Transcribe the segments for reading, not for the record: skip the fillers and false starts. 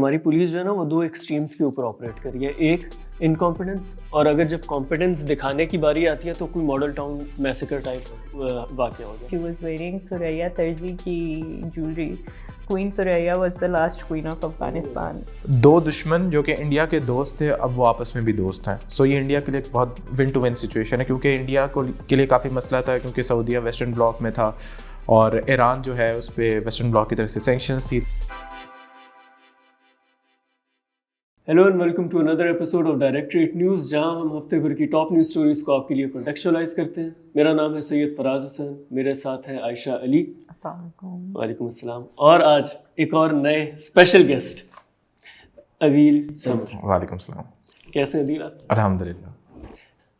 ہماری پولیس جو ہے نا وہ 2 ایکسٹریمس کے اوپر آپریٹ کر رہی ہے. ایک انکمپیٹنس, اور اگر جب کمپیٹنس دکھانے کی باری آتی ہے تو کوئی ماڈل ٹاؤن میسیکر ٹائپ واقعہ ہو گیا. She was wearing Suraya Tarzi کی jewelry. Queen Suraya was the last queen of Afghanistan. 2 دشمن جو کہ انڈیا کے دوست تھے اب وہ آپس میں بھی دوست ہیں. سو یہ انڈیا کے لیے ایک بہت ون ٹو ون سچویشن ہے, کیونکہ انڈیا کے لیے کافی مسئلہ تھا, کیونکہ سعودیہ ویسٹرن بلاک میں تھا اور ایران جو ہے اس پہ ویسٹرن بلاک کی طرف سے سینکشنز تھی. Hello and welcome to another episode of directorate news, جہاں ہم ہفتے بھر کی ٹاپ نیوز سٹوریز کو آپ کے لیے کنٹیکسچوائز کرتے ہیں. میرا نام ہے سید فراز حسین, میرے ساتھ ہے عائشہ علی. السلام علیکم. وعلیکم السلام. اور آج ایک اور نئے اسپیشل گیسٹ عدیل سمر. وعلیکم السلام. کیسے ہیں عدیل آپ؟ الحمد للہ.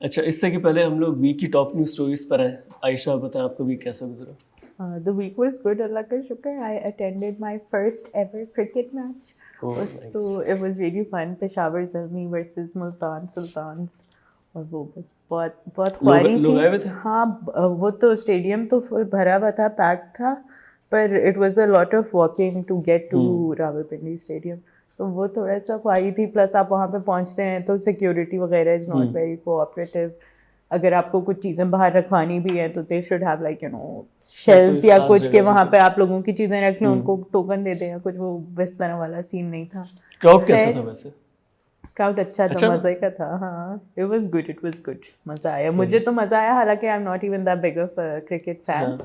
اچھا, اس سے کہ پہلے ہم لوگ ویک کی ٹاپ نیوز سٹوریز پر ہیں. عائشہ بتائیں آپ کا ویک کیسا گزرا؟ The week was good, اللہ کا شکر. I attended my first ever cricket match. تو it was really fun. Peshawar Zalmi versus Multan Sultans, اور وہ بس بہت خواری تھی. ہاں, وہ تو اسٹیڈیم تو فل بھرا ہوا تھا, پیکڈ تھا, پر it was a lot of walking to get to Rawalpindi stadium. تو وہ تھوڑا سا خواری تھی. پلس آپ وہاں پہ پہنچتے ہیں تو سیکورٹی وغیرہ از ناٹ ویری کوآپریٹیو. اگر آپ کو کچھ چیزیں باہر رکھوانی بھی ہیں تو دے شوڈ ہیو لائک شیلفز یا کچھ کہ وہاں پہ آپ لوگوں کی چیزیں رکھ لیں, ان کو ٹوکن دے دیں یا کچھ. وہ اس طرح والا سین نہیں تھا. کراؤڈ کیسا تھا ویسے؟ کراؤڈ اچھا تھا, مزے کا تھا. ہاں, اٹ واز گڈ, مزہ آیا. مجھے تو مزہ آیا, حالانکہ I am not even that big of cricket fan.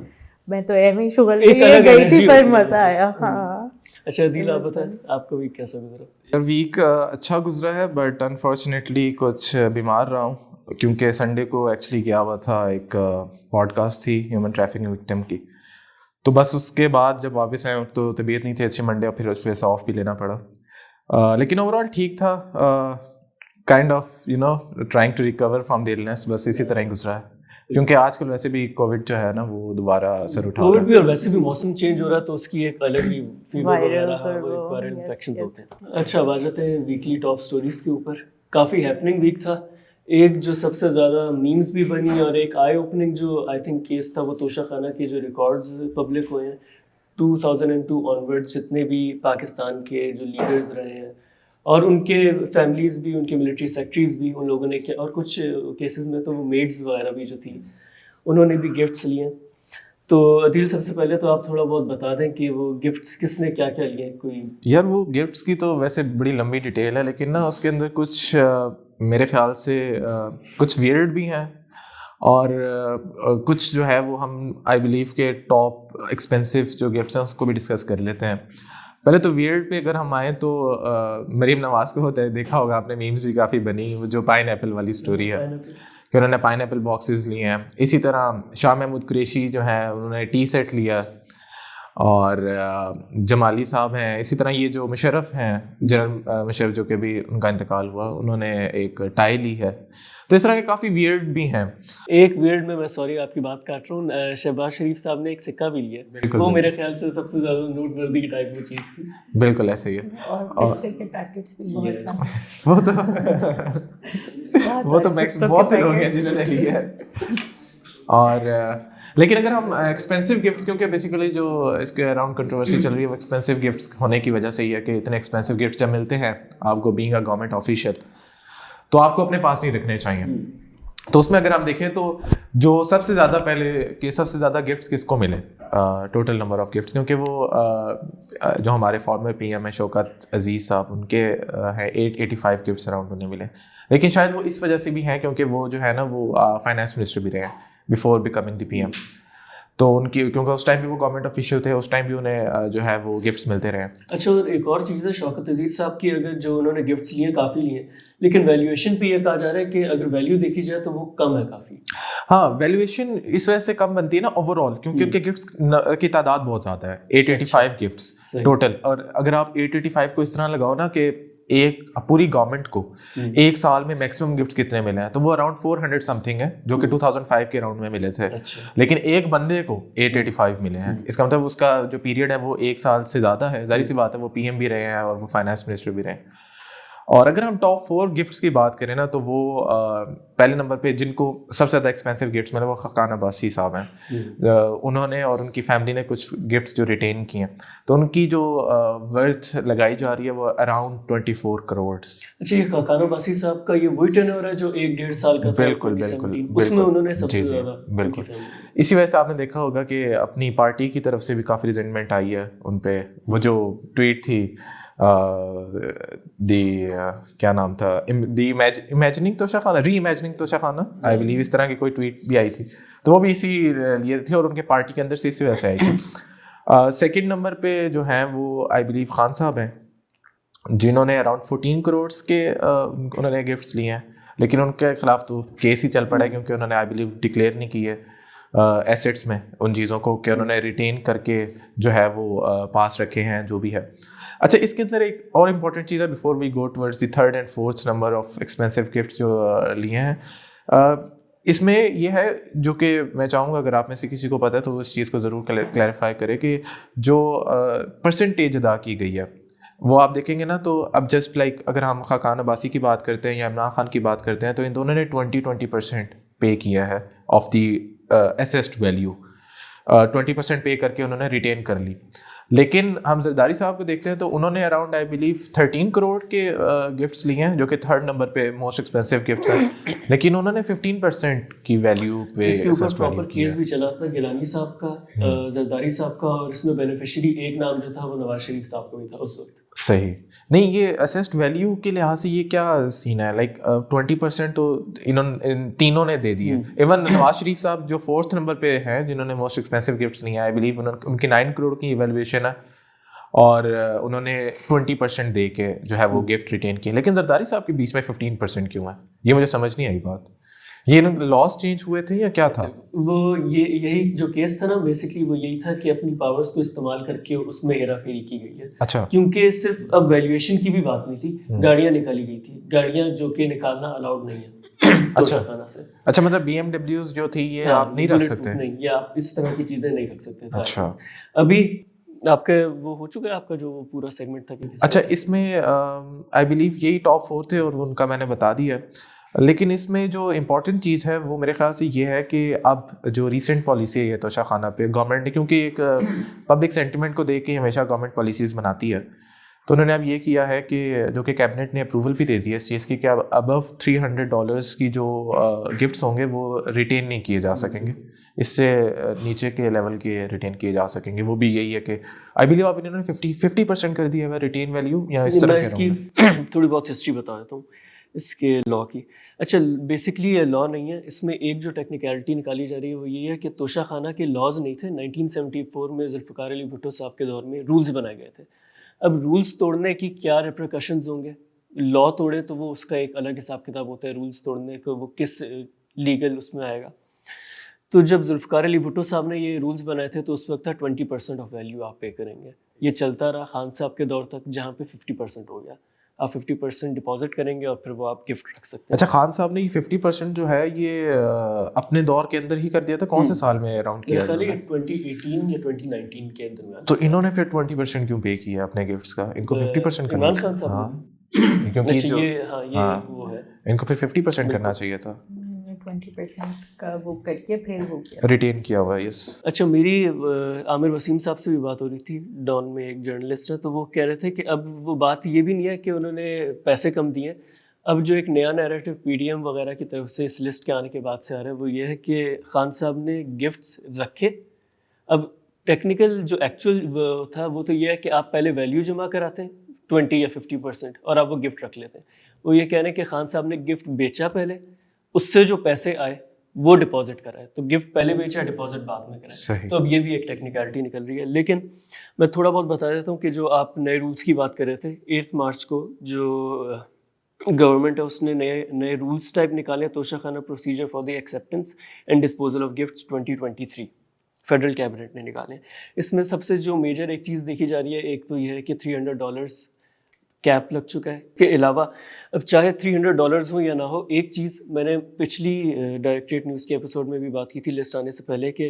میں تو ایویں ہی شغل کے لیے گئی تھی, پر مزہ آیا. ہاں. اچھا عدیل آپ بتائیں آپ کا ویک کیسا گزرا؟ ویک اچھا گزرا ہے, بٹ انفارچونیٹلی کچھ بیمار رہا ہوں, کیونکہ سنڈے کو ایکچولی گیا ہوا تھا, ایک پوڈ کاسٹ تھی ہیومن ٹریفکنگ وکٹم کی. تو بس اس کے بعد جب واپس آئے تو طبیعت نہیں تھی اچھی منڈے, اور پھر اس وجہ سے آف بھی لینا پڑا. لیکن اوور آل ٹھیک تھا, kind of trying to recover from the illness. بس اسی طرح ہی گزرا ہے, کیونکہ آج کل ویسے بھی کووڈ جو ہے نا وہ دوبارہ اثر اٹھا رہا ہے. بھی, اور ویسے بھی موسم چینج ہو رہا ہے تو اس کی ایک الگ ہی فیور وغیرہ وائرل انفیکشنز ہوتے ہیں. اچھا, آ جاتے ہیں ویکلی ٹاپ سٹوریز کے اوپر. کافی ہیپننگ ویک تھا. ایک جو سب سے زیادہ میمز بھی بنی, اور ایک آئی اوپننگ جو آئی تھنک کیس تھا, وہ توشہ خانہ کے جو ریکارڈز پبلک ہوئے ہیں 2002 آنورڈ, جتنے بھی پاکستان کے جو لیڈرز رہے ہیں اور ان کے فیملیز بھی, ان کے ملٹری سیکٹریز بھی, ان لوگوں نے کیا, اور کچھ کیسز میں تو وہ میڈز وغیرہ بھی جو تھی انہوں نے بھی گفٹس لیے. تو عدیل سب سے پہلے تو آپ تھوڑا بہت بتا دیں کہ وہ گفٹس کس نے کیا کیا لیے. کوئی یار وہ گفٹس کی تو ویسے بڑی لمبی ڈیٹیل ہے, لیکن نا اس کے اندر کچھ میرے خیال سے کچھ ویئرڈ بھی ہیں, اور کچھ جو ہے وہ ہم آئی بلیو کہ ٹاپ ایکسپینسو جو گفٹس ہیں اس کو بھی ڈسکس کر لیتے ہیں. پہلے تو ویئرڈ پہ اگر ہم آئیں تو مریم نواز کو ہوتا ہے, دیکھا ہوگا آپ نے, میمز بھی کافی بنی, وہ جو پائن ایپل والی اسٹوری ہے کہ انہوں نے پائن ایپل باکسز لیے ہیں. اسی طرح شاہ محمود قریشی جو ہیں انہوں نے ٹی سیٹ لیا, اور جمالی صاحب ہیں. اسی طرح یہ جو مشرف ہیں, جنرل مشرف جو کہ بھی ان کا انتقال ہوا, انہوں نے ایک ٹائی لی ہے. تو اس طرح کے کافی ویئرڈ بھی ہیں. ایک ویئرڈ میں سوری آپ کی بات کاٹ رہا ہوں, شہباز شریف صاحب نے ایک سکہ بھی لیا, وہ میرے خیال سے سب سے زیادہ نوٹ وردی ٹائپ کی چیز تھی. بالکل ایسے ہی ہے. اور پستے کے پیکٹس بھی وہ تو بہت سے لوگ ہیں جنہوں نے لیا ہے. اور لیکن اگر ہم ایکسپینسو گفٹس, کیونکہ بیسیکلی جو اس کے اراؤنڈ کنٹروورسی چل رہی ہے وہ ایکسپینسو گفٹس ہونے کی وجہ سے ہی ہے کہ اتنے ایکسپینسو گفٹس جب ملتے ہیں آپ کو بینگ اے گورنمنٹ آفیشیل, تو آپ کو اپنے پاس نہیں رکھنے چاہیے. تو اس میں اگر ہم دیکھیں تو جو سب سے زیادہ پہلے کہ سب سے زیادہ گفٹس کس کو ملے, ٹوٹل نمبر آف گفٹس, کیونکہ وہ جو ہمارے فارمر پی ایم ہے شوکت عزیز صاحب, ان کے ہیں 885 گفٹس اراؤنڈ انہیں ملے. لیکن شاید وہ اس وجہ سے بھی ہیں کیونکہ وہ جو ہے نا وہ فائنانس منسٹر بھی رہے ہیں before becoming the P M. تو ان کی, کیونکہ اس ٹائم بھی وہ گورنمنٹ آفیشیل تھے, اس ٹائم بھی انہیں جو ہے وہ گفٹس ملتے رہے. اچھا, اور ایک اور چیز ہے شوکت عزیز صاحب کی, اگر جو انہوں نے گفٹس لیے کافی لیے, لیکن ویلیویشن پہ یہ کہا جا رہا ہے کہ اگر ویلیو دیکھی جائے تو وہ کم ہے کافی. ہاں, ویلیویشن اس وجہ سے کم بنتی ہے نا اوور آل, کیونکہ ان کے گفٹس کی تعداد بہت زیادہ ہے, 885 گفٹس ٹوٹل. اور اگر آپ 885 کو اس طرح لگاؤ نا کہ ایک پوری گورنمنٹ کو ایک سال میں میکسیمم گفٹس کتنے ملے ہیں, تو وہ اراؤنڈ 400 سم تھنگ ہے, جو کہ 2005 کے اراؤنڈ میں ملے تھے. لیکن ایک بندے کو 885 ملے ہیں. اس کا مطلب اس کا جو پیریڈ ہے وہ ایک سال سے زیادہ ہے. ظاہر سی بات ہے وہ پی ایم بھی رہے ہیں اور وہ فائنانس منسٹر بھی رہے ہیں. اور اگر ہم ٹاپ 4 گفٹس کی بات کریں نا تو وہ پہلے نمبر پہ جن کو سب سے زیادہ ایکسپینسو گفٹس ملے وہ خاقان عباسی صاحب ہیں. انہوں نے اور ان کی فیملی نے کچھ گفٹس جو ریٹین کیے ہیں تو ان کی جو ورتھ لگائی جا رہی ہے وہ اراؤنڈ 24 کروڑ. اچھا یہ خاقان عباسی صاحب کا یہ وہی ٹرن اوور ہے جو 1-1.5 سال کا تھا؟ بالکل بالکل اس میں انہوں نے سب سے زیادہ بالکل. اسی وجہ سے آپ نے دیکھا ہوگا کہ اپنی پارٹی کی طرف سے بھی کافی ریزنٹمنٹ آئی ہے ان پہ. وہ جو ٹویٹ تھی کیا نام تھا, دی امیجننگ توشہ خانہ, ری امیجننگ توشہ خانہ آئی بلیو, اس طرح کی کوئی ٹویٹ بھی آئی تھی تو وہ بھی اسی لیے تھی اور ان کے پارٹی کے اندر سے اسی وجہ سے آئی تھی. سیکنڈ نمبر پہ جو ہیں وہ آئی بلیو خان صاحب ہیں جنہوں نے اراؤنڈ 14 کروڑ کے انہوں نے گفٹس لیے ہیں, لیکن ان کے خلاف تو کیس ہی چل پڑا ہے کیونکہ انہوں نے آئی بلیو ڈکلیئر نہیں کی ہے ایسیٹس میں ان چیزوں کو کہ انہوں نے ریٹین کر کے جو ہے وہ پاس رکھے ہیں جو بھی ہے. اچھا اس کے اندر ایک اور امپورٹنٹ چیز ہے before we go towards the 3rd and 4th number of expensive gifts جو لیے ہیں. اس میں یہ ہے جو کہ میں چاہوں گا اگر آپ میں سے کسی کو پتہ ہے تو اس چیز کو ضرور کلیریفائی کرے کہ جو پرسنٹیج ادا کی گئی ہے وہ آپ دیکھیں گے نا تو اب جسٹ لائک اگر ہم خاقان عباسی کی بات کرتے ہیں یا عمران خان کی بات کرتے ہیں تو ان دونوں نے 20% پے کیا ہے آف دی ایسیسڈ ویلیو. 20% پے کر کے انہوں نے ریٹین کر لی. لیکن ہم زرداری صاحب کو دیکھتے ہیں تو انہوں نے اراؤنڈ آئی بلیو 13 کروڑ کے گفٹس لیے ہیں جو کہ 3rd نمبر پہ موسٹ ایکسپینسو گفٹس ہیں, لیکن انہوں نے 15% کی ویلیو پہ اس کے اوپر پراپر کیس بھی چلا تھا گیلانی صاحب کا, زرداری صاحب کا, اور اس میں بینیفیشری ایک نام جو تھا وہ نواز شریف صاحب کا بھی تھا اس وقت. صحیح نہیں, یہ اسسڈ ویلیو کے لحاظ سے یہ کیا سین ہے, لائک 20% تو ان تینوں نے دے دیے. ایون نواز شریف صاحب جو 4th نمبر پہ ہیں جنہوں نے موسٹ ایکسپینسو گفٹس نہیں آئی بلیو ان کی 9 کروڑ کی ایویلویشن ہے اور انہوں نے 20% دے کے جو ہے وہ گفٹ ریٹین کی. لیکن زرداری صاحب کے بیچ میں 15% کیوں ہے یہ مجھے سمجھ نہیں آئی بات. یہ لاس چینج ہوئے تھے یا کیا تھا؟ وہ یہی جو کیس تھا نا بیسکلی وہ یہی تھا کہ اپنی پاورز کو استعمال کر کے اس میں ہیرا پھیری کی گئی ہے. اچھا کیونکہ صرف اب ویلیویشن کی بھی بات نہیں تھی, گاڑیاں نکالی گئی تھی, گاڑیاں جو کہ نکالنا الاؤڈ نہیں ہے. اچھا مطلب BMW جو تھی یہ آپ نہیں رکھ سکتے؟ نہیں, یہ آپ اس طرح کی چیزیں نہیں رکھ سکتے. اچھا ابھی آپ کا وہ ہو چکا ہے آپ کا جو پورا سیگمنٹ تھا. اچھا اس میں آئی بلیو یہی ٹاپ 4 تھے اور ان کا میں نے بتا دیا. لیکن اس میں جو امپورٹنٹ چیز ہے وہ میرے خیال سے یہ ہے کہ اب جو ریسنٹ پالیسی ہے یہ توشہ خانہ پہ گورنمنٹ نے, کیونکہ ایک پبلک سینٹیمنٹ کو دیکھ کے ہمیشہ گورنمنٹ پالیسیز بناتی ہے, تو انہوں نے اب یہ کیا ہے کہ جو کہ کیبنٹ نے اپروول بھی دے دی ہے اس چیز کی کہ اب ابو $300 کی جو گفٹس ہوں گے وہ ریٹین نہیں کیے جا سکیں گے, اس سے نیچے کے لیول کے ریٹین کیے جا سکیں گے. وہ بھی یہی ہے کہ آئی بلیو اب انہوں نے 50% کر دیا ہے ریٹین ویلیو یا اس طرح. اس کی تھوڑی بہت ہسٹری بتا دیتا ہوں اس کے لا کی. اچھا بیسکلی یہ لا نہیں ہے, اس میں ایک جو ٹیکنیکلٹی نکالی جا رہی ہے وہ یہ ہے کہ توشہ خانہ کے لاز نہیں تھے. 1974 میں ذوالفقار علی بھٹو صاحب کے دور میں رولز بنائے گئے تھے. اب رولز توڑنے کی کیا ریپریکشنز ہوں گے, لا توڑے تو وہ اس کا ایک الگ حساب کتاب ہوتا ہے, رولز توڑنے کو وہ کس لیگل اس میں آئے گا. تو جب ذوالفقار علی بھٹو صاحب نے یہ رولز بنائے تھے تو اس وقت تھا 20% آف ویلیو آپ پے کریں گے. یہ چلتا رہا خان صاحب کے دور تک جہاں پہ 50% ہو گیا. آپ 50% ڈپازٹ کریں گے اور پھر وہ آپ گفٹ رکھ سکتے ہیں. اچھا خان صاحب نے یہ 50% جو ہے یہ اپنے دور کے اندر ہی کر دیا تھا, کون سے سال میں اراؤنڈ کیا؟ 2018 یا 2019 کے اندر. تو انہوں نے پھر 20% کیوں پے کیا اپنے گفٹس کا؟ ان کو 50% کرنا عمران خان صاحب کیونکہ جو یہ وہ ہے ان کو پھر 50% کرنا چاہیے تھا. 20% کا وہ کر کے پھر ہو گیا ریٹین کیا ہوا. یس. اچھا میری عامر وسیم صاحب سے بھی بات ہو رہی تھی, ڈان میں ایک جرنلسٹ ہے, تو وہ کہہ رہے تھے کہ اب وہ بات یہ بھی نہیں ہے کہ انہوں نے پیسے کم دیے. اب جو ایک نیا نیریٹو PDM وغیرہ کی طرف سے اس لسٹ کے آنے کے بعد سے آ رہا ہے وہ یہ ہے کہ خان صاحب نے گفٹس رکھے. اب ٹیکنیکل جو ایکچوئل تھا وہ تو یہ ہے کہ آپ پہلے ویلیو جمع کراتے ہیں 20 یا 50% اور آپ وہ گفٹ رکھ لیتے ہیں. وہ یہ کہہ رہے ہیں کہ خان صاحب نے گفٹ بیچا پہلے, اس سے جو پیسے آئے وہ ڈپازٹ کرائے, تو گفٹ پہلے بیچا ڈپازٹ بعد میں کرائے. تو اب یہ بھی ایک ٹیکنیکلٹی نکل رہی ہے. لیکن میں تھوڑا بہت بتا دیتا ہوں کہ جو آپ نئے رولز کی بات کر رہے تھے, 8 مارچ کو جو گورنمنٹ ہے اس نے نئے رولز ٹائپ نکالے, توشہ خانہ procedure for the acceptance and disposal of gifts 2023 federal cabinet نے نکالے. اس میں سب سے جو میجر ایک چیز دیکھی جا رہی ہے ایک تو یہ ہے کہ $300 کیپ لگ چکا ہے. کے علاوہ اب چاہے $300 ہوں یا نہ ہو, ایک چیز میں نے پچھلی ڈائریکٹریٹ نیوز کے ایپیسوڈ میں بھی بات کی تھی لسٹ آنے سے پہلے کہ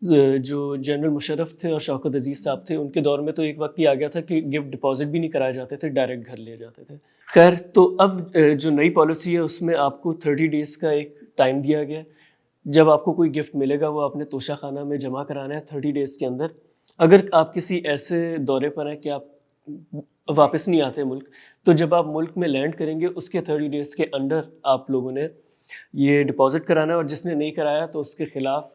جو جنرل مشرف تھے اور شوکت عزیز صاحب تھے ان کے دور میں تو ایک وقت یہ آ گیا تھا کہ گفٹ ڈپازٹ بھی نہیں کرائے جاتے تھے, ڈائریکٹ گھر لیے جاتے تھے. خیر, تو اب جو نئی پالیسی ہے اس میں آپ کو 30 days کا ایک ٹائم دیا گیا. جب آپ کو کوئی گفٹ ملے گا وہ آپ نے توشہ خانہ میں جمع کرانا ہے 30 days کے اندر. اگر آپ کسی ایسے دورے پر ہیں کہ آپ واپس نہیں آتے ملک, تو جب آپ ملک میں لینڈ کریں گے اس کے 30 days کے اندر آپ لوگوں نے یہ ڈپازٹ کرانا ہے, اور جس نے نہیں کرایا تو اس کے خلاف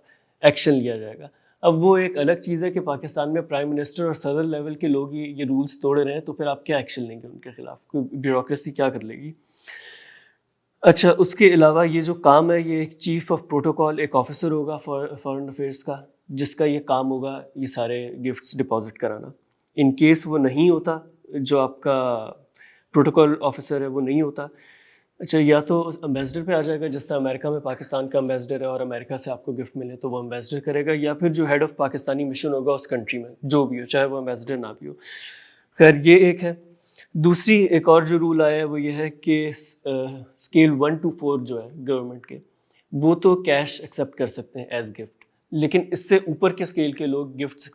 ایکشن لیا جائے گا. اب وہ ایک الگ چیز ہے کہ پاکستان میں پرائم منسٹر اور صدر لیول کے لوگ یہ رولز توڑ رہے ہیں, تو پھر آپ کیا ایکشن لیں گے ان کے خلاف, کوئی بیوروکریسی کیا کر لے گی. اچھا, اس کے علاوہ یہ جو کام ہے یہ ایک چیف آف پروٹوکول, ایک آفیسر ہوگا فارن افیئرس کا, جس کا یہ کام ہوگا یہ سارے گفٹس ڈپازٹ کرانا. ان کیس وہ نہیں ہوتا, جو آپ کا پروٹوکول آفیسر ہے وہ نہیں ہوتا, اچھا یا تو امبیسڈر پہ آ جائے گا, جس طرح امریکہ میں پاکستان کا امبیسڈر ہے اور امریکہ سے آپ کو گفٹ ملے تو وہ امبیسڈر کرے گا, یا پھر جو ہیڈ آف پاکستانی مشن ہوگا اس کنٹری میں, جو بھی ہو, چاہے وہ امبیسڈر نہ بھی ہو. خیر, یہ ایک ہے. دوسری ایک اور جو رول آیا ہے وہ یہ ہے کہ اسکیل 1 to 4 جو ہے گورنمنٹ کے, وہ تو کیش ایکسیپٹ کر سکتے ہیں ایز گفٹ, لیکن اس سے اوپر کے اسکیل کے لوگ گفٹس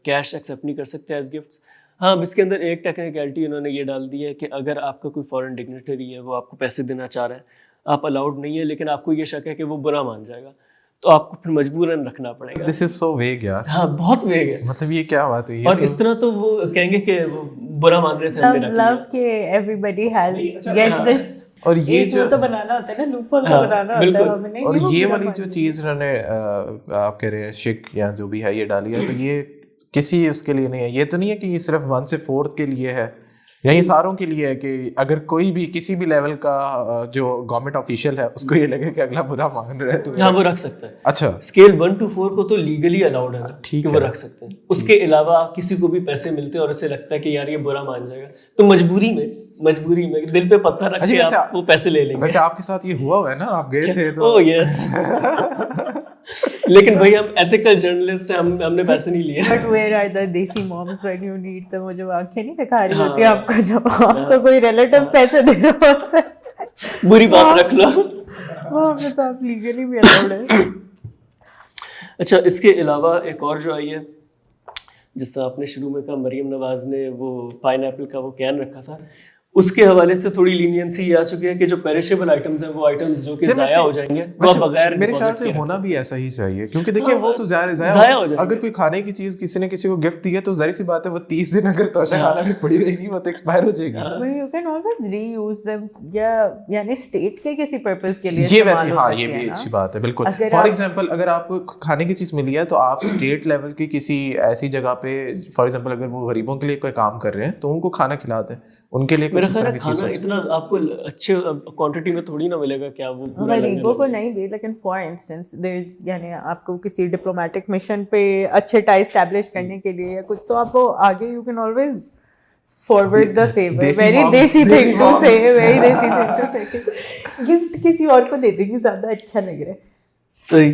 کیش ایکسیپٹ نہیں کر سکتے ایز گفٹس. ہاں, اب اس کے اندر ایک ٹیکنیکلٹی انہوں نے یہ ڈال دی ہے کہ اگر آپ کا کوئی فارن ڈگنیٹری ہے, وہ آپ کو پیسے دینا چاہ رہا ہے, آپ الاؤڈ نہیں ہے, لیکن آپ کو یہ شک ہے کہ وہ برا مان جائے گا, تو آپ کو پھر مجبوراً رکھنا پڑے گا. دس از سو ویگ یار. ہاں, بہت ویگ ہے. مطلب یہ کیا بات ہے, اور اس طرح تو وہ کہیں گے کہ وہ برا مان رہے تھے, ہم نے رکھ لیا. لو کہ ایوری ہیز گیٹ دس, اور یہ جو تو بنانا ہوتا ہے نا, لوپ ہول تو بنانا ہوتا ہے ہمیں. اور یہ والی جو چیز انہوں نے آپ کہہ رہے ہیں شک یا جو بھی ہے یہ ڈالی ہے, تو یہ کسی اس کے لیے نہیں ہے. یہ تو نہیں ہے کہ یہ صرف 1 سے 4 کے لیے ہے, یا یہ ساروں کے لیے ہے کہ اگر کوئی بھی کسی بھی لیول کا جو گورنمنٹ آفیشیل ہے اس کو یہ لگے کہ اگلا برا مان رہا ہے تو ہاں وہ رکھ سکتا ہے. اچھا, اسکیل 1 to 4 کو تو لیگلی الاؤڈ ہے نا, ٹھیک کہ وہ رکھ سکتے ہیں. اس کے علاوہ کسی کو بھی پیسے ملتے ہیں اور اسے لگتا ہے کہ یار یہ برا مان جائے گا, تو مجبوری میں دل پہ پتھر رکھ کے آپ وہ پیسے لے لیں گے. ویسے آپ کے ساتھ یہ ہوا ہے نا, آپ گئے تھے تو. اوہ یس, لیکن بھائی ہم ایتھیکل جرنلسٹ ہیں, ہم نے پیسے نہیں لیے. بٹ ویئر آر دا دیسی moms when you need them, وہ جو آنکھیں نہیں دکھا رہی ہوتی آپ کو جب آپ کو کوئی ریلیٹیو پیسے دے رہا ہوتا ہے, بری بات رکھ لو, وہ ہمیں تو آپ لیگلی بھی الاؤڈ ہے. اچھا, اس کے علاوہ ایک اور جو آئی ہے, جس طرح آپ نے شروع میں کہا مریم نواز نے وہ پائن ایپل کا وہ کین رکھا تھا, اس کے حوالے سے تھوڑی لینینسی یہ آ چکی ہے کہ جو پیرشیبل آئٹمز ہیں, وہ آئٹمز جو کہ ضائع ہو جائیں گے, وہ بغیر میرے خیال سے ہونا بھی ایسا ہی چاہیے, کیونکہ دیکھیں وہ تو ضائع ہو جائے. اگر کوئی کھانے کی چیز کسی نے کسی کو گفٹ دی ہے تو ظاہر سی بات ہے وہ 30 دن اگر توشہ خانہ میں پڑی رہے گی وہ تو ایکسپائر ہو جائے گی. You can always reuse them, یا یعنی اسٹیٹ کے کسی پرپز کے لیے. یہ ویسے ہاں یہ بھی اچھی بات ہے بالکل. فار ایگزامپل اگر آپ کو کھانے کی چیز ملی ہے تو آپ اسٹیٹ لیول کی کسی ایسی جگہ پہ, فار ایگزامپل اگر وہ غریبوں کے لیے کوئی کام کر رہے ہیں تو ان کو کھانا کھلاتے ہیں, ان کے لیے کچھ کھانا اتنا آپ کو اچھے کوانٹٹی میں تھوڑی نہ ملے گا, کیا وہ غریبوں کو نہیں بھی, لیکن فار انسٹنس یعنی آپ کو کسی ڈپلومیٹک مشن پہ اچھے ٹائی اسٹیبلش کرنے کے لیے یا کچھ, تو آپ کو آگے you can always forward the favour. Very دیسی تھنگ ٹو سے, ویری دیسی تھنگ ٹو سے کہ گفٹ کسی اور کو دے دیں گے زیادہ اچھا لگ رہا ہے. صحیح.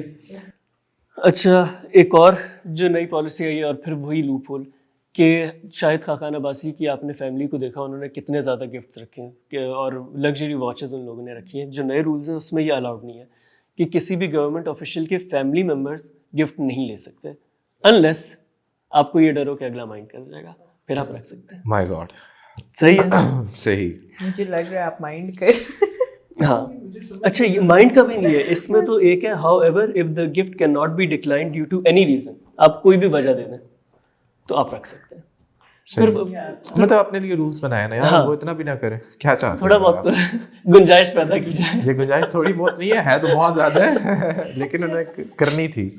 اچھا, ایک اور جو نئی پالیسی آئی ہے, اور پھر وہی لوپ ہول کہ شاہد خاقان عباسی کی آپ نے فیملی کو دیکھا, انہوں نے کتنے زیادہ گفٹس رکھے ہیں اور لگژری واچز ان لوگوں نے رکھی ہیں. جو نئے رولز ہیں اس میں یہ الاؤڈ نہیں ہے کہ کسی بھی گورنمنٹ آفیشیل کے فیملی ممبرس گفٹ نہیں لے سکتے, انلیس آپ کو یہ ڈر ہو کہ اگلا مائنڈ کر جائے گا, پھر آپ رکھ سکتے ہیں. مائی گاڈ, صحیح ہے, صحیح. مجھے لگ رہا ہے آپ مائنڈ کر. ہاں اچھا, یہ مائنڈ کا بھی نہیں ہے, اس میں تو ایک ہے however if the gift can not be decline due to any reason, آپ کوئی بھی وجہ دے دیں تو آپ رکھ سکتے ہیں. مطلب اپنے لیے رولز بنائے نا یار, وہ اتنا بھی نہ کریں, کیا چاہتے ہیں, تھوڑا بہت گنجائش پیدا کی جائے. یہ گنجائش تھوڑی بہت نہیں ہے تو بہت زیادہ ہے, لیکن انہیں کرنی تھی.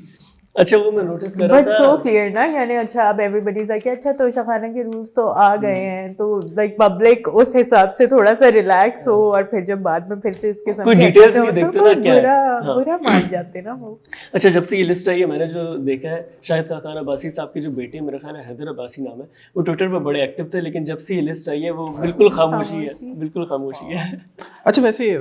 اچھا, وہ میں نوٹس کر رہا تھا, بٹ سو کلیئر نا, یعنی اچھا اب ایوری بڈی از لائک اچھا توشہ خانہ کے رولز تو آ گئے ہیں, تو لائک پبلک اس حساب سے تھوڑا سا ریلیکس ہو, اور پھر جب بعد میں پھر سے اس کے سامنے کوئی ڈیٹیلز نہیں دیکھتے نا, کیا برا مان جاتے نا وہ. اچھا, جب سے یہ لسٹ آئی ہے میں نے جو دیکھا ہے, شاہد خاقان عباسی صاحب کے جو بیٹے, میرا خیال ہے حیدر عباسی نام ہے, وہ ٹویٹر پہ بڑے ایکٹیو تھے, لیکن جب سے یہ لسٹ آئی ہے وہ بالکل خاموشی ہے, بالکل خاموشی ہے. اچھا, ویسے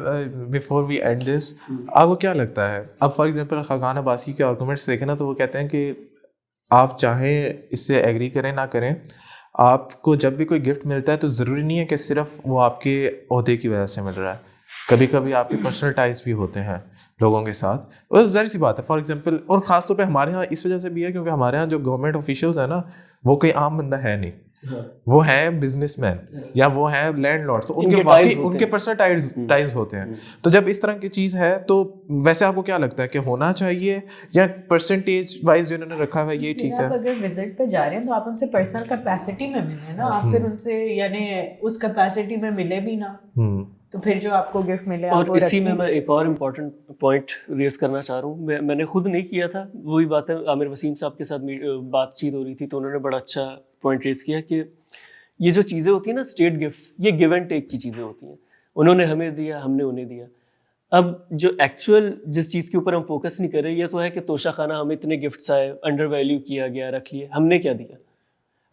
بیفور وی اینڈ دس, آپ کو کیا لگتا ہے, اب فار ایگزامپل خاقان عباسی کے آرگومنٹس دیکھیں نا, تو وہ کہتے ہیں کہ آپ چاہیں اس سے ایگری کریں نہ کریں, آپ کو جب بھی کوئی گفٹ ملتا ہے تو ضروری نہیں ہے کہ صرف وہ آپ کے عہدے کی وجہ سے مل رہا ہے, کبھی کبھی آپ کے پرسنل ٹائز بھی ہوتے ہیں. لوگوں کے ساتھ. اور ظاہر سی بات ہے فار ایگزامپل, اور خاص طور پہ ہمارے یہاں اس وجہ سے بھی ہے کیونکہ ہمارے یہاں جو گورنمنٹ آفیشیلز ہیں نا وہ کوئی عام بندہ ہے نہیں, وہ ہیں بزنس مین یا وہ ہیں لینڈ لارڈس, ان کے واقعی ان کے پرسنل ٹائز ہوتے ہیں. تو جب اس طرح کی چیز ہے تو ویسے آپ کو کیا لگتا ہے کہ ہونا چاہیے یا پرسنٹیج وائز جو انہوں نے رکھا ہوا ہے یہ ٹھیک ہے؟ آپ اگر وزٹ پہ جا رہے ہیں تو آپ ان سے پرسنل کیپیسٹی میں ملیں نا, آپ پھر ان سے یعنی اس کیپیسٹی میں ملے بھی نا تو پھر جو آپ کو گفٹ ملے. اور اسی میں ایک اور امپورٹنٹ پوائنٹ ریز کرنا چاہ رہا ہوں, میں نے خود نہیں کیا تھا, وہی بات ہے عامر وسیم صاحب کے ساتھ بات چیت ہو رہی تھی تو انہوں نے بڑا اچھا پوائنٹ ریز کیا کہ یہ جو چیزیں ہوتی ہیں نا اسٹیٹ گفٹس, یہ گیو اینڈ ٹیک کی چیزیں ہوتی ہیں. انہوں نے ہمیں دیا, ہم نے انہیں دیا. اب جو ایکچوئل جس چیز کے اوپر ہم فوکس نہیں کر رہے یہ تو ہے کہ توشہ خانہ ہمیں اتنے گفٹس آئے, انڈر ویلیو کیا گیا, رکھ لیے. ہم نے کیا دیا,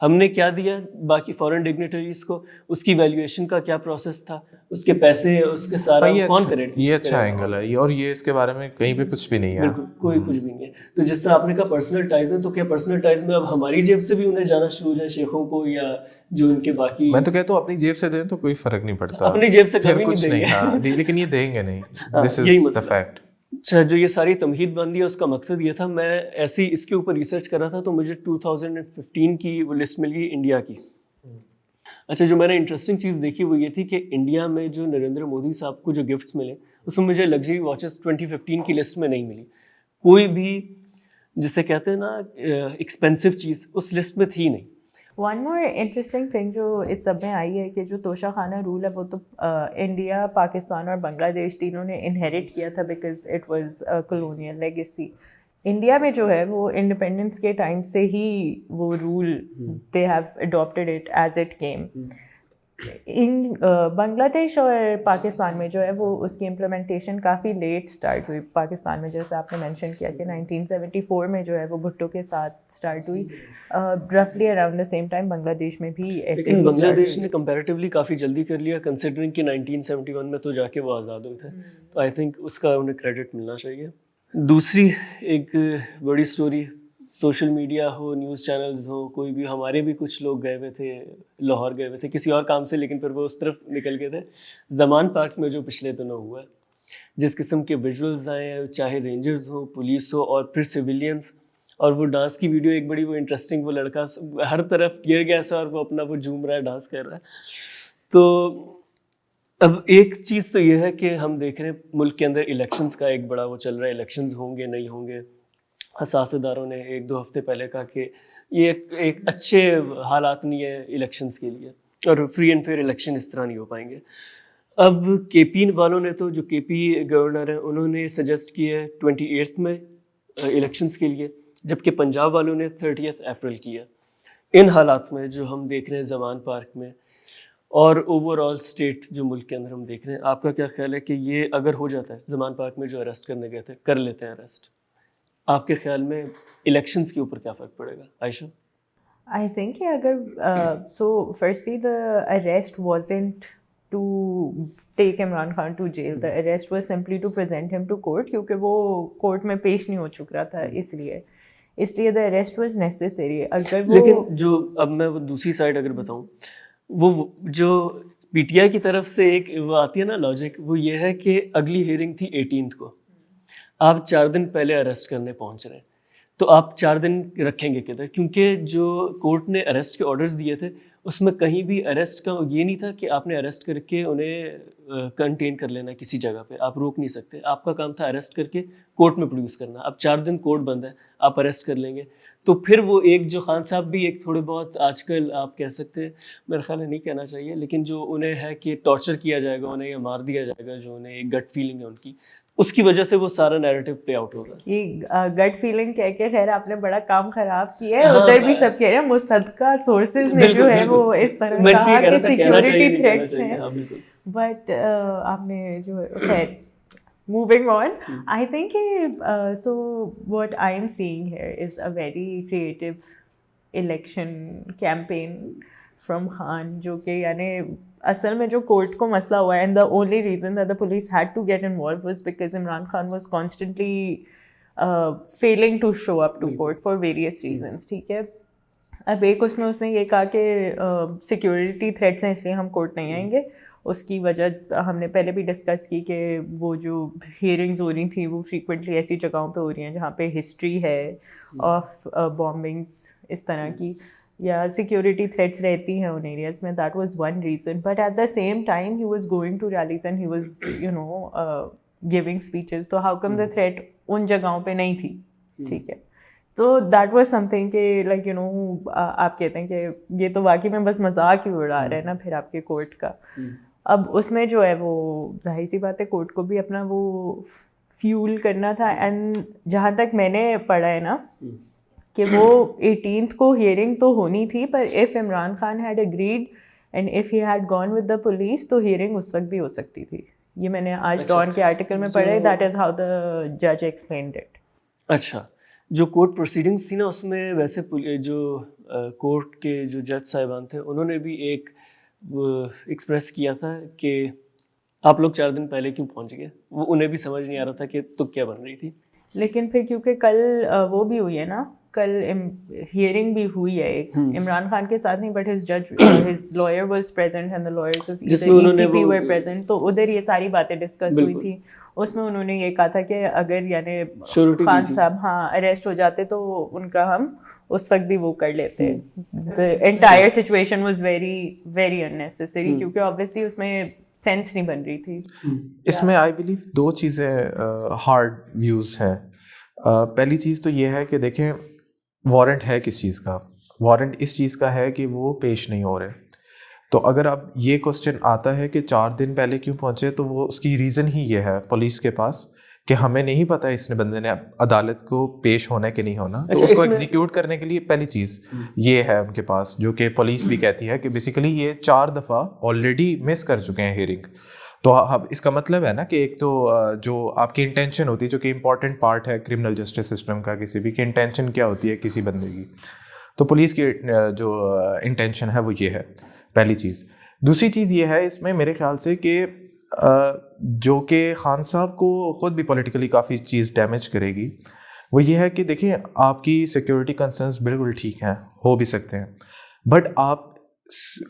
ہم نے کیا دیا باقی فورن ڈگنیٹریز کو, اس کی ویلیویشن کا کیا پروسیس تھا, اس کے پیسے, اس کے سارا کون کرے. یہ اچھا اینگل ہے, اور یہ اس کے بارے میں کہیں پہ کچھ بھی نہیں ہے, بالکل کوئی کچھ بھی نہیں ہے. تو جس طرح آپ نے کہا پرسنل ٹائز ہیں, تو کیا پرسنل ٹائز میں اب ہماری جیب سے بھی انہیں جانا شروع ہو جائے شیخوں کو, یا جو ان کے باقی. میں تو کہتا ہوں اپنی جیب سے دیں تو کوئی فرق نہیں پڑتا, اپنی جیب سے کبھی کچھ نہیں دیں گے, لیکن یہ دیں گے نہیں. دس یہی از مسئلہ دی فیکٹ. اچھا, جو یہ ساری تمہید بندی ہے اس کا مقصد یہ تھا, میں ایسی اس کے اوپر ریسرچ کر رہا تھا تو مجھے 2015 کی وہ لسٹ مل گئی انڈیا کی. اچھا, جو میں نے انٹرسٹنگ چیز دیکھی وہ یہ تھی کہ انڈیا میں جو نریندر مودی صاحب کو جو گفٹس ملے اس میں مجھے لگژری واچز 2015 کی لسٹ میں نہیں ملی. کوئی بھی جسے کہتے ہیں نا ایکسپینسو چیز اس لسٹ میں تھی نہیں. ون مور انٹرسٹنگ تھنگ جو اس سب میں آئی ہے کہ جو توشہ خانہ رول ہے وہ تو انڈیا, پاکستان اور بنگلہ دیش تینوں نے انہیریٹ کیا تھا because it was colonial legacy. India میں جو ہے وہ انڈیپینڈنس کے ٹائم سے ہی وہ role they have adapted it as it came. In Bangladesh اور پاکستان میں جو ہے وہ اس کی امپلیمنٹیشن کافی لیٹ اسٹارٹ ہوئی. پاکستان میں جیسے آپ نے مینشن کیا کہ 1974 میں جو ہے وہ بھٹو کے ساتھ اسٹارٹ ہوئی, رفلی اراؤنڈ دا سیم ٹائم بنگلہ دیش میں بھی ایسے. لیکن بنگلہ دیش نے کمپیریٹیولی کافی جلدی کر لیا کنسیڈرنگ کہ 1971 میں تو جا کے وہ آزاد ہوئے تھے, تو آئی تھنک اس کا انہیں کریڈٹ ملنا چاہیے. دوسری ایک بڑی اسٹوری, سوشل میڈیا ہو, نیوز چینلز ہو, کوئی بھی, ہمارے بھی کچھ لوگ گئے ہوئے تھے لاہور, گئے ہوئے تھے کسی اور کام سے, لیکن پھر وہ اس طرف نکل گئے تھے. زمان پارک میں جو پچھلے دنوں ہوا ہے, جس قسم کے ویژولز آئے ہیں, چاہے رینجرز ہوں, پولیس ہو, اور پھر سویلینز, اور وہ ڈانس کی ویڈیو ایک بڑی وہ انٹرسٹنگ, وہ لڑکا ہر طرف گر گیا ایسا اور وہ اپنا وہ جھوم رہا ہے, ڈانس کر رہا ہے. تو اب ایک چیز تو یہ ہے کہ ہم دیکھ رہے ہیں ملک کے اندر الیکشنز کا ایک بڑا وہ چل رہا ہے, الیکشنز ہوں گے نہیں ہوں گے. حساس اداروں نے 1-2 ہفتے پہلے کہا کہ یہ ایک اچھے حالات نہیں ہے الیکشنز کے لیے, اور فری اینڈ فیئر الیکشن اس طرح نہیں ہو پائیں گے. اب کے پی والوں نے تو, جو کے پی گورنر ہیں, انہوں نے سجیسٹ کیا ہے 28 میں الیکشنز کے لیے, جبکہ پنجاب والوں نے 30 اپریل کیا. ان حالات میں جو ہم دیکھ رہے ہیں زمان پارک میں اور اوور آل اسٹیٹ جو ملک کے اندر ہم دیکھ رہے ہیں, آپ کا کیا خیال ہے کہ یہ اگر ہو جاتا ہے, زمان پارک میں جو اریسٹ کرنے گئے تھے کر لیتے ہیں اریسٹ, آپ کے خیال میں الیکشنز کے اوپر کیا فرق پڑے گا؟ عائشہ. آئی تھنک کہ اگر so firstly the arrest wasn't to take Imran Khan to jail, the arrest was simply to present him to court, کیونکہ وہ کورٹ میں پیش نہیں ہو چک رہا تھا, اس لیے دا اریسٹ واز نیسیسری. اگر وہ لیکن جو اب میں وہ دوسری سائڈ اگر بتاؤں, وہ جو پی ٹی آئی کی طرف سے ایک وہ آتی ہے نا لاجک, وہ یہ ہے کہ اگلی ہیئرنگ تھی 18 کو, آپ 4 دن پہلے اریسٹ کرنے پہنچ رہے ہیں, تو آپ 4 دن رکھیں گے کدھر؟ کیونکہ جو کورٹ نے اریسٹ کے آرڈرز دیے تھے اس میں کہیں بھی اریسٹ کا یہ نہیں تھا کہ آپ نے اریسٹ کر کے انہیں کنٹین کر لینا کسی جگہ پہ, آپ روک نہیں سکتے. آپ کا کام تھا اریسٹ کر کے کورٹ میں پروڈیوس کرنا. اب 4 دن کورٹ بند ہے, آپ اریسٹ کر لیں گے, تو پھر وہ ایک جو خان صاحب بھی ایک تھوڑے بہت آج کل آپ کہہ سکتے ہیں, میرا خیال ہے نہیں کہنا چاہیے, لیکن جو انہیں ہے کہ ٹارچر کیا جائے گا انہیں یا مار دیا جائے گا, جو انہیں ایک گٹ فیلنگ ہے ان کی, اس کی وجہ سے وہ سارا نیریٹو پلے آؤٹ ہوگا. یہ گٹ فیلنگ کہہ کے خیر آپ نے بڑا کام خراب کیا ہے. ادھر بھی سب کہہ رہے ہیں مصدقہ سورسز نے جو ہے وہ اس طرح کہا کہ سیکیورٹی تھریٹس ہیں, بٹ آپ نے جو خیر moving on, I think so what I am seeing here is a very creative election campaign from Khan, جو کہ یعنی اصل میں جو کورٹ کو مسئلہ ہوا ہے, and the only reason that the police had to get involved was because Imran Khan was constantly failing to show up to court for various reasons. ٹھیک ہے, اب ایک اس میں اس نے یہ کہا کہ سیکیورٹی تھریٹس ہیں اس لیے ہم کورٹ نہیں آئیں گے. اس کی وجہ ہم نے پہلے بھی ڈسکس کی کہ وہ جو ہیئرنگز ہو رہی تھیں وہ فریکوینٹلی ایسی جگہوں پہ ہو رہی ہیں جہاں پہ ہسٹری ہے آف بامبنگس اس طرح کی, یا سیکیورٹی تھریٹس رہتی ہیں ان ایریاز میں. That was one reason. But at the same time he was going to release and he was giving speeches. تو ہاؤ کم دا تھریٹ ان جگہوں پہ نہیں تھی؟ ٹھیک ہے, تو دیٹ واز سم تھنگ کہ لائک آپ کہتے ہیں کہ یہ تو واقعی میں بس مذاق ہی اڑا رہا ہے نا پھر آپ کے کورٹ کا. اب اس میں جو ہے وہ ظاہر سی بات ہے کورٹ کو بھی اپنا وہ فیول کرنا تھا. اینڈ جہاں تک میں نے پڑھا ہے نا کہ وہ 18th کو ہیئرنگ تو ہونی تھی, پر if Imran Khan had agreed and if he had gone with the police تو ہیئرنگ اس وقت بھی ہو سکتی تھی. یہ میں نے آج ڈان کے آرٹیکل میں پڑھا ہے. دیٹ از ہاؤ دا جج ایکسپلینڈ اٹ. اچھا, جو کورٹ پروسیڈنگس تھی نا اس میں ویسے جو کورٹ کے جو جج صاحبان تھے انہوں نے بھی ایک ایکسپریس کیا تھا کہ آپ لوگ 4 دن پہلے کیوں پہنچ گئے. وہ انہیں بھی سمجھ نہیں آ رہا تھا کہ تو کیا بن رہی تھی. لیکن پھر کیونکہ کل وہ بھی ہوئی ہے نا, کل ہیئرنگ بھی ہوئی ہے ایک عمران خان کے ساتھ نہیں, but his lawyer was present and the lawyers of E C P were present. تو ادھر یہ ساری باتیں ڈسکس ہوئی تھی. اس میں انہوں نے یہ کہا تھا کہ اگر یعنی خان صاحب اریسٹ ہو جاتے تو ان کا ہم اس وقت بھی وہ کر لیتے. Entire situation was very very unnecessary, کیونکہ آبویسلی اس میں سینس نہیں بن رہی تھی. اس میں آئی بلیو 2 چیزیں ہارڈ ویوز ہیں. پہلی چیز تو یہ ہے کہ دیکھیں وارنٹ ہے کس چیز کا. وارنٹ اس چیز کا ہے کہ وہ پیش نہیں ہو رہے. تو اگر اب یہ کوسچن آتا ہے کہ 4 دن پہلے کیوں پہنچے, تو وہ اس کی ریزن ہی یہ ہے پولیس کے پاس کہ ہمیں نہیں پتہ اس نے بندے نے عدالت کو پیش ہونا کہ نہیں ہونا. تو اس کو ایگزیکیوٹ کرنے کے لیے پہلی چیز یہ ہے ان کے پاس, جو کہ پولیس بھی کہتی ہے کہ بیسیکلی یہ 4 دفعہ آلریڈی مس کر چکے ہیں ہیئرنگ. تو اب اس کا مطلب ہے نا کہ ایک تو جو آپ کی انٹینشن ہوتی ہے, جو کہ امپورٹنٹ پارٹ ہے کرمنل جسٹس سسٹم کا, کسی بھی کی انٹینشن کیا ہوتی ہے کسی بندے کی, تو پولیس کی جو انٹینشن ہے وہ یہ ہے پہلی چیز. دوسری چیز یہ ہے اس میں میرے خیال سے کہ جو کہ خان صاحب کو خود بھی پولیٹیکلی کافی چیز ڈیمیج کرے گی, وہ یہ ہے کہ دیکھیں آپ کی سیکیورٹی کنسرنس بالکل ٹھیک ہیں, ہو بھی سکتے ہیں, بٹ آپ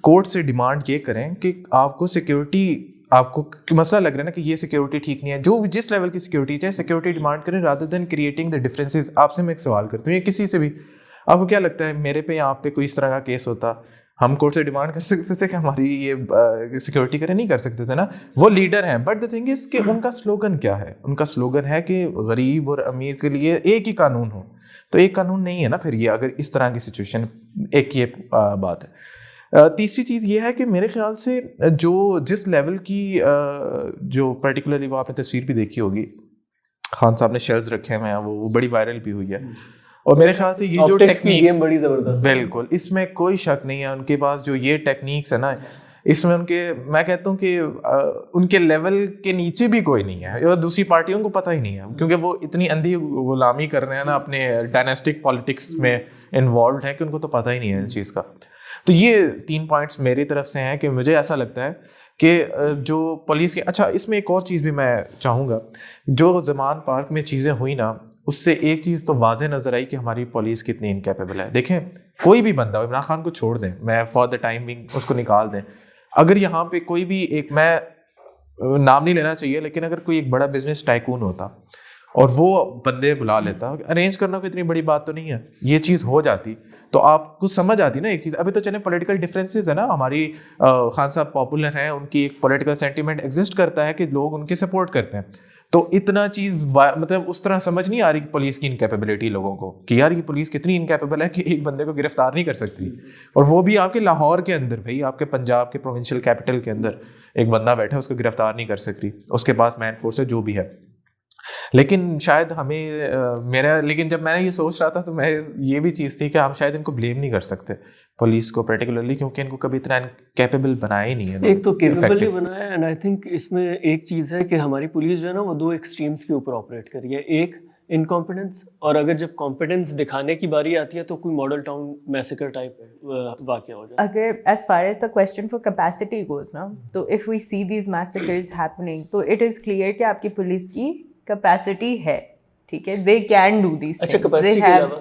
کورٹ سے ڈیمانڈ یہ کریں کہ آپ کو سیکیورٹی, آپ کو مسئلہ لگ رہا ہے نا کہ یہ سیکیورٹی ٹھیک نہیں ہے, جو جس لیول کی سیکیورٹی چاہے سیکیورٹی ڈیمانڈ کریں rather than creating the differences. آپ سے میں ایک سوال کرتا ہوں, یہ کسی سے بھی, آپ کو کیا لگتا ہے میرے پہ یا آپ پہ کوئی اس طرح کا کیس ہوتا, ہم کورٹ سے ڈیمانڈ کر سکتے تھے کہ ہماری یہ سیکیورٹی کریں؟ نہیں کر سکتے تھے نا. وہ لیڈر ہیں, بٹ دا تھنگ از کہ ان کا سلوگن کیا ہے؟ ان کا سلوگن ہے کہ غریب اور امیر کے لیے ایک ہی قانون ہو. تو ایک قانون نہیں ہے نا پھر یہ, اگر اس طرح کی سچویشن. ایک یہ بات ہے. تیسری چیز یہ ہے کہ میرے خیال سے جو جس لیول کی جو پرٹیکولرلی وہ آپ نے تصویر بھی دیکھی ہوگی, خان صاحب نے شیلز رکھے ہیں, وہ بڑی وائرل بھی ہوئی ہے. اور میرے خیال سے یہ جو ٹیکنیکس بڑی زبردست, بالکل اس میں کوئی شک نہیں ہے ان کے پاس جو یہ ٹیکنیکس ہے نا, اس میں ان کے, میں کہتا ہوں کہ ان کے لیول کے نیچے بھی کوئی نہیں ہے, اور دوسری پارٹیوں کو پتہ ہی نہیں ہے, کیونکہ وہ اتنی اندھی غلامی کر رہے ہیں نا اپنے ڈائناسٹک پالیٹکس میں انوالوڈ ہیں کہ ان کو تو پتہ ہی نہیں ہے اس چیز کا. تو یہ 3 پوائنٹس میری طرف سے ہیں کہ مجھے ایسا لگتا ہے کہ جو پولیس کے, اچھا اس میں ایک اور چیز بھی میں چاہوں گا, جو زمان پارک میں چیزیں ہوئی نا, اس سے ایک چیز تو واضح نظر آئی کہ ہماری پولیس کتنی انکیپیبل ہے. دیکھیں کوئی بھی بندہ, عمران خان کو چھوڑ دیں, میں فار دا ٹائم بینگ اس کو نکال دیں, اگر یہاں پہ کوئی بھی ایک, میں نام نہیں لینا چاہیے, لیکن اگر کوئی ایک بڑا بزنس ٹائکون ہوتا اور وہ بندے بلا لیتا, ارینج کرنا کوئی اتنی بڑی بات تو نہیں ہے, یہ چیز ہو جاتی تو آپ کو سمجھ آتی نا ایک چیز. ابھی تو چلیں پولیٹیکل ڈفرینسز ہے نا, ہماری خان صاحب پاپولر ہیں, ان کی ایک پولیٹیکل سینٹیمنٹ ایگزسٹ کرتا ہے کہ لوگ ان کے سپورٹ کرتے ہیں, تو اتنا چیز مطلب اس طرح سمجھ نہیں آ رہی پولیس کی انکیپیبلٹی لوگوں کو, کہ یار یہ پولیس کتنی انکیپیبل ہے کہ ایک بندے کو گرفتار نہیں کر سکتی, اور وہ بھی آپ کے لاہور کے اندر, بھائی آپ کے پنجاب کے پروونشل کیپٹل کے اندر ایک بندہ بیٹھا ہے, اس کو گرفتار نہیں کر سکتی, اس کے پاس مین فورس ہے جو بھی ہے. لیکن شاید ہمیں لیکن جب میں نے یہ سوچ رہا تھا تو میں یہ بھی چیز تھی کہ ہم شاید ان کو بلیم نہیں کر سکتے پولیس کو پرٹیکولرلی, کیونکہ ان کو کبھی اتنا کیپیبل بنایا ہی نہیں ہے. ایک تو کیپیبل ہی بنایا ہے, اینڈ آئی تھنک اس میں ایک چیز ہے کہ ہماری پولیس جو ہے نا وہ 2 ایکسٹریمس کے اوپر آپریٹ کر رہی ہے. ایک انکمپیٹنس, اور اگر جب کمپیٹنس دکھانے کی باری آتی ہے تو کوئی ماڈل ٹاؤن میسیکر ٹائپ واقعہ ہو جاتا ہے. اگر as far as the question for capacity goes نا, تو if we see these massacres happening, تو اٹ از کلیئر کہ آپ کی پولیس کی کیپیسٹی ہے, ٹھیک ہے, دے کین ڈو دیز. اچھا, کیپیسٹی کے علاوہ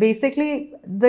basically the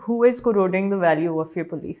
who is corroding the value of your police,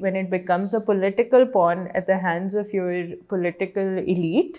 when it becomes a political pawn at the hands of your political elite,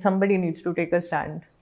somebody needs to take a stand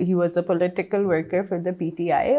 he was a political worker for the PTI,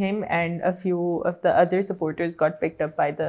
him and a few of the other supporters got picked up by the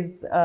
is a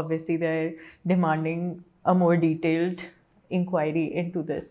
obviously they're demanding a more detailed inquiry into this.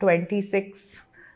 26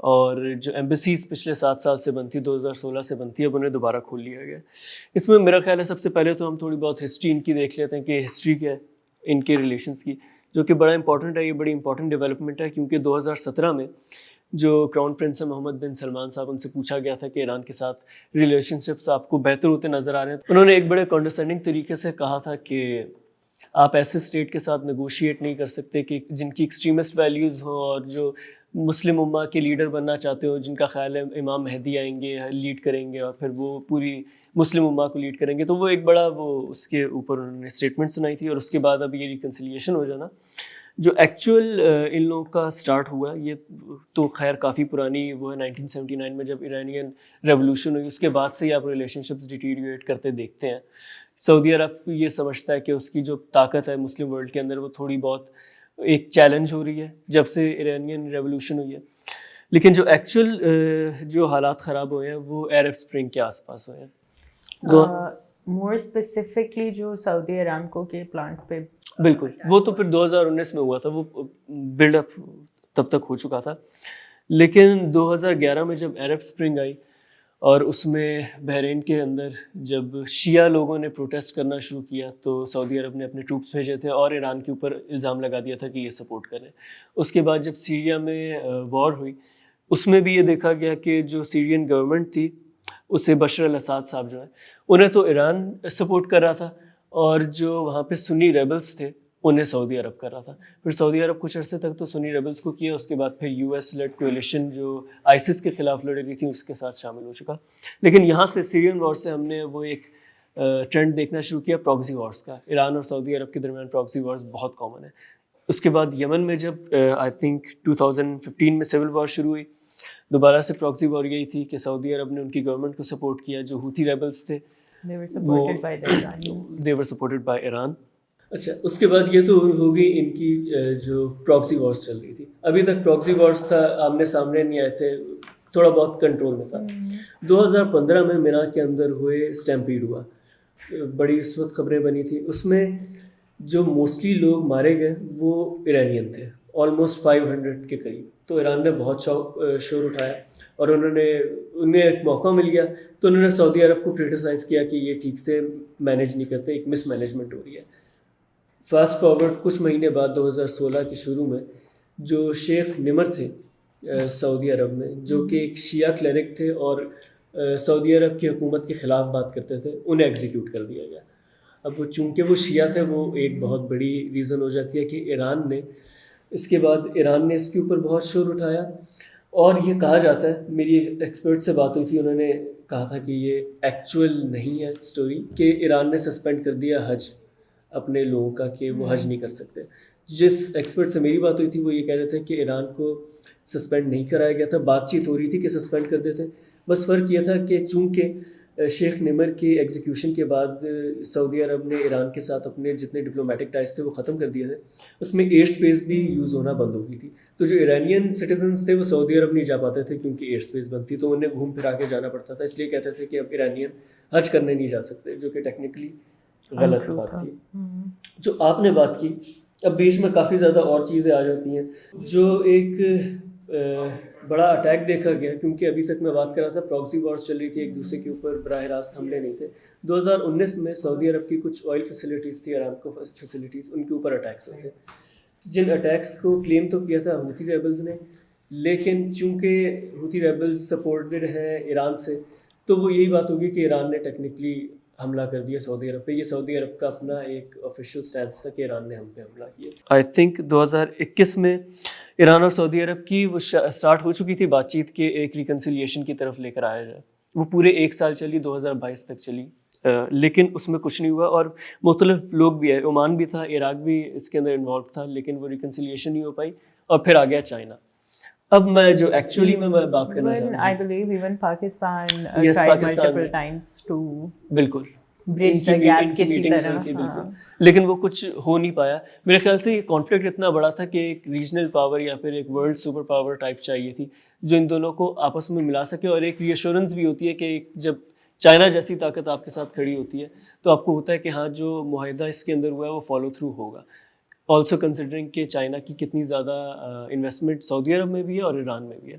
اور جو embassies پچھلے 7 سال سے بنتی 2016 سے بنتی ہے اب انہیں دوبارہ کھول لیا گیا. اس میں میرا خیال ہے سب سے پہلے تو ہم تھوڑی بہت ہسٹری ان کی دیکھ لیتے ہیں کہ ہسٹری کیا ہے ان کے ریلیشنس کی, جو کہ بڑا امپورٹنٹ ہے. یہ بڑی امپورٹنٹ ڈیولپمنٹ ہے کیونکہ 2017 میں جو کراؤن پرنس محمد بن سلمان صاحب, ان سے پوچھا گیا تھا کہ ایران کے ساتھ ریلیشن شپس آپ کو بہتر ہوتے نظر آ رہے ہیں, انہوں نے ایک بڑے کنڈرسٹینڈنگ طریقے سے کہا تھا کہ آپ ایسے اسٹیٹ کے ساتھ نیگوشیٹ نہیں کر سکتے کہ جن کی ایکسٹریمسٹ ویلیوز ہوں اور جو مسلم امہ کے لیڈر بننا چاہتے ہو, جن کا خیال ہے امام مہدی آئیں گے, لیڈ کریں گے اور پھر وہ پوری مسلم امہ کو لیڈ کریں گے. تو وہ ایک بڑا وہ اس کے اوپر انہوں نے اسٹیٹمنٹ سنائی تھی. اور اس کے بعد اب یہ ریکنسیلیشن ہو جانا جو ایکچوئل ان لوگوں کا سٹارٹ ہوا, یہ تو خیر کافی پرانی وہ ہے 1979 میں جب ایرانین ریولوشن ہوئی, اس کے بعد سے ہی آپ ریلیشن شپس ڈیٹیریٹ کرتے دیکھتے ہیں. سعودی عرب یہ سمجھتا ہے کہ اس کی جو طاقت ہے مسلم ورلڈ کے اندر وہ تھوڑی بہت ایک چیلنج ہو رہی ہے جب سے ایرانین ریولوشن ہوئی ہے. لیکن جو ایکچوئل جو حالات خراب ہوئے ہیں وہ عرب اسپرنگ کے آس پاس ہوئے ہیں. مور اسپیسیفکلی جو سعودی ارامکو کے پلانٹ پہ بالکل, وہ تو پھر 2019 میں ہوا تھا, وہ بلڈ اپ تب تک ہو چکا تھا. لیکن 2011 میں جب عرب اسپرنگ آئی اور اس میں بحرین کے اندر جب شیعہ لوگوں نے پروٹیسٹ کرنا شروع کیا تو سعودی عرب نے اپنے ٹروپس بھیجے تھے اور ایران کے اوپر الزام لگا دیا تھا کہ یہ سپورٹ کریں. اس کے بعد جب سیریا میں وار ہوئی اس میں بھی یہ دیکھا گیا کہ جو سیرین گورنمنٹ تھی اسے بشر الاسد صاحب جو ہے انہیں تو ایران سپورٹ کر رہا تھا اور جو وہاں پہ سنی ریبلز تھے انہیں سعودی عرب کر رہا تھا. پھر سعودی عرب کچھ عرصے تک تو سنی ریبلز کو کیا, اس کے بعد پھر یو ایس لیڈ کولیشن جو آئسس کے خلاف لڑ رہی تھی اس کے ساتھ شامل ہو چکا. لیکن یہاں سے سیرین وار سے ہم نے وہ ایک ٹرینڈ دیکھنا شروع کیا پراکسی وارز کا. ایران اور سعودی عرب کے درمیان پراکسی وارز بہت کامن ہے. اس کے بعد یمن میں جب آئی تھنک 2015 میں سول وار شروع ہوئی, دوبارہ سے پراکسی وار یہی تھی کہ سعودی عرب نے ان کی گورنمنٹ کو سپورٹ کیا. جو ہوتی ریبلز تھے they were supported by Iran. اچھا, اس کے بعد یہ تو ہو گئی ان کی جو پراکسی وارز چل رہی تھی. ابھی تک پراکسی وارز تھا, آمنے سامنے نہیں آئے تھے, تھوڑا بہت کنٹرول میں تھا. 2015 میں مینا کے اندر ہوئے اسٹیمپیڈ ہوا, بڑی اس وقت خبریں بنی تھی. اس میں جو موسٹلی لوگ مارے گئے وہ ایرانین تھے, آلموسٹ 500 کے قریب. تو ایران نے بہت شور اٹھایا اور انہیں ایک موقع مل گیا تو انہوں نے سعودی عرب کو کرٹیسائز کیا کہ یہ ٹھیک سے مینیج نہیں کرتے, ایک مس مینجمنٹ ہو رہی ہے. فاسٹ فارورڈ کچھ مہینے بعد 2016 کے شروع میں جو شیخ نمر تھے سعودی عرب میں, جو کہ ایک شیعہ کلرک تھے اور سعودی عرب کی حکومت کے خلاف بات کرتے تھے, انہیں ایگزیکیوٹ کر دیا گیا. اب وہ چونکہ وہ شیعہ تھے وہ ایک بہت بڑی ریزن ہو جاتی ہے کہ ایران نے اس کے بعد ایران نے اس کے اوپر بہت شور اٹھایا. اور یہ کہا جاتا ہے, میری ایکسپرٹ سے بات ہوئی تھی, انہوں نے کہا تھا کہ یہ ایکچوئل نہیں ہے اسٹوری, کہ ایران نے سسپینڈ کر دیا حج اپنے لوگوں کا کہ وہ حج نہیں کر سکتے. جس ایکسپرٹ سے میری بات ہوئی تھی وہ یہ کہہ رہے تھے کہ ایران کو سسپینڈ نہیں کرایا گیا تھا, بات چیت ہو رہی تھی کہ سسپینڈ کر دیتے. بس فرق یہ تھا کہ چونکہ شیخ نمر کی ایگزیکیوشن کے بعد سعودی عرب نے ایران کے ساتھ اپنے جتنے ڈپلومیٹک ٹائز تھے وہ ختم کر دیے تھے, اس میں ایئر اسپیس بھی یوز ہونا بند ہو گئی تھی. تو جو ایرانین سٹیزنس تھے وہ سعودی عرب نہیں جا پاتے تھے کیونکہ ایئر اسپیس بند تھی, تو انہیں گھوم پھرا کے جانا پڑتا تھا. اس لیے کہتے تھے کہ اب ایرانین حج کرنے نہیں جا سکتے, جو کہ ٹیکنیکلی غلط بات تھی. جو آپ نے بات کی, اب بیچ میں کافی زیادہ اور چیزیں آ جاتی ہیں. جو ایک بڑا اٹیک دیکھا گیا, کیونکہ ابھی تک میں بات کر رہا تھا پراکسی وارز چل رہی تھی, ایک دوسرے کے اوپر براہ راست حملے نہیں تھے. 2019 میں سعودی عرب کی کچھ آئل فیسلٹیز تھی, آرامکو فیسلٹیز, ان کے اوپر اٹیکس ہوئے تھے. جن اٹیکس کو کلیم تو کیا تھا ہوتی ریبلز نے, لیکن چونکہ ہوتی ریبلز سپورٹڈ ہیں ایران سے تو وہ یہی بات ہوگی کہ ایران نے ٹیکنیکلی حملہ کر دیا سعودی عرب پہ. یہ سعودی عرب کا اپنا ایک آفیشیل سٹینس تھا کہ ایران نے ہم پہ حملہ کیا. آئی تھنک 2021 میں ایران اور سعودی عرب کی وہ اسٹارٹ ہو چکی تھی بات چیت کے ایک ریکنسیلیشن کی طرف لے کر آیا جائے. وہ پورے 1 سال چلی, 2022 تک چلی, لیکن اس میں کچھ نہیں ہوا. اور مختلف لوگ بھی آئے, عمان بھی تھا, عراق بھی اس کے اندر انوالو تھا, لیکن وہ ریکنسیلیشن نہیں ہو پائی. اور پھر آ گیا چائنا. اب میں جو ایکچولی میں بات کرنا چاہتا ہوں, I believe even Pakistan tried multiple times to بالکل bridge the gap کسی طرح, لیکن وہ کچھ ہو نہیں پایا. میرے خیال سے یہ کانفلکٹ اتنا بڑا تھا کہ ایک ریجنل پاور یا پھر ایک ورلڈ سپر پاور ٹائپ چاہیے تھی جو ان دونوں کو آپس میں ملا سکے. اور ایک ری ایشورنس بھی ہوتی ہے کہ جب چائنا جیسی طاقت آپ کے ساتھ کھڑی ہوتی ہے تو آپ کو ہوتا ہے کہ ہاں جو معاہدہ اس کے اندر ہوا ہے وہ فالو تھرو ہوگا. آلسو کنسیڈرنگ کہ چائنا کی کتنی زیادہ انویسٹمنٹ سعودی عرب میں بھی ہے اور ایران میں بھی ہے.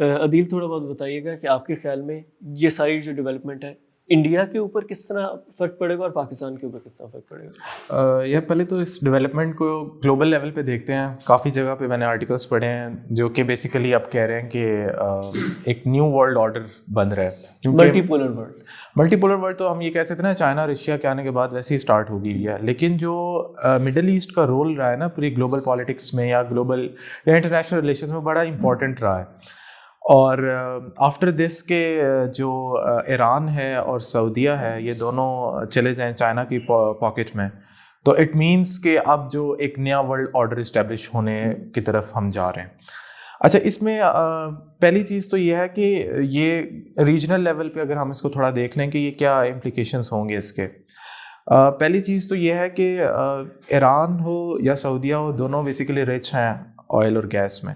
عدیل تھوڑا بہت بتائیے گا کہ آپ کے خیال میں یہ ساری جو ڈیولپمنٹ ہے انڈیا کے اوپر کس طرح فرق پڑے گا اور پاکستان کے اوپر کس طرح فرق پڑے گا؟ یہ پہلے تو اس ڈیولپمنٹ کو گلوبل لیول پہ دیکھتے ہیں. کافی جگہ پہ میں نے آرٹیکلس پڑھے ہیں جو کہ بیسیکلی اب کہہ رہے ہیں کہ ایک نیو ورلڈ آرڈر بن رہا ہے, کیونکہ ملٹی پولر ورلڈ تو ہم یہ کہہ سکتے ہیں نا چائنا رشیا کے آنے کے بعد ویسے ہی اسٹارٹ ہو گئی ہے, لیکن جو مڈل ایسٹ کا رول رہا ہے نا پوری گلوبل پالیٹکس میں یا گلوبل یا انٹرنیشنل ریلیشنز میں بڑا امپورٹنٹ رہا ہے. اور آفٹر دس کے جو ایران ہے اور سعودیہ ہے یہ دونوں چلے جائیں چائنا کی پاکٹ میں, تو اٹ مینس کہ اب جو ایک نیا ورلڈ آرڈر اسٹیبلش ہونے کی طرف ہم جا رہے ہیں. اچھا, اس میں پہلی چیز تو یہ ہے کہ یہ ریجنل لیول پہ اگر ہم اس کو تھوڑا دیکھ لیں کہ یہ کیا امپلیکیشنس ہوں گے اس کے. پہلی چیز تو یہ ہے کہ ایران ہو یا سعودیہ ہو دونوں بیسیکلی رچ ہیں آئل اور گیس میں,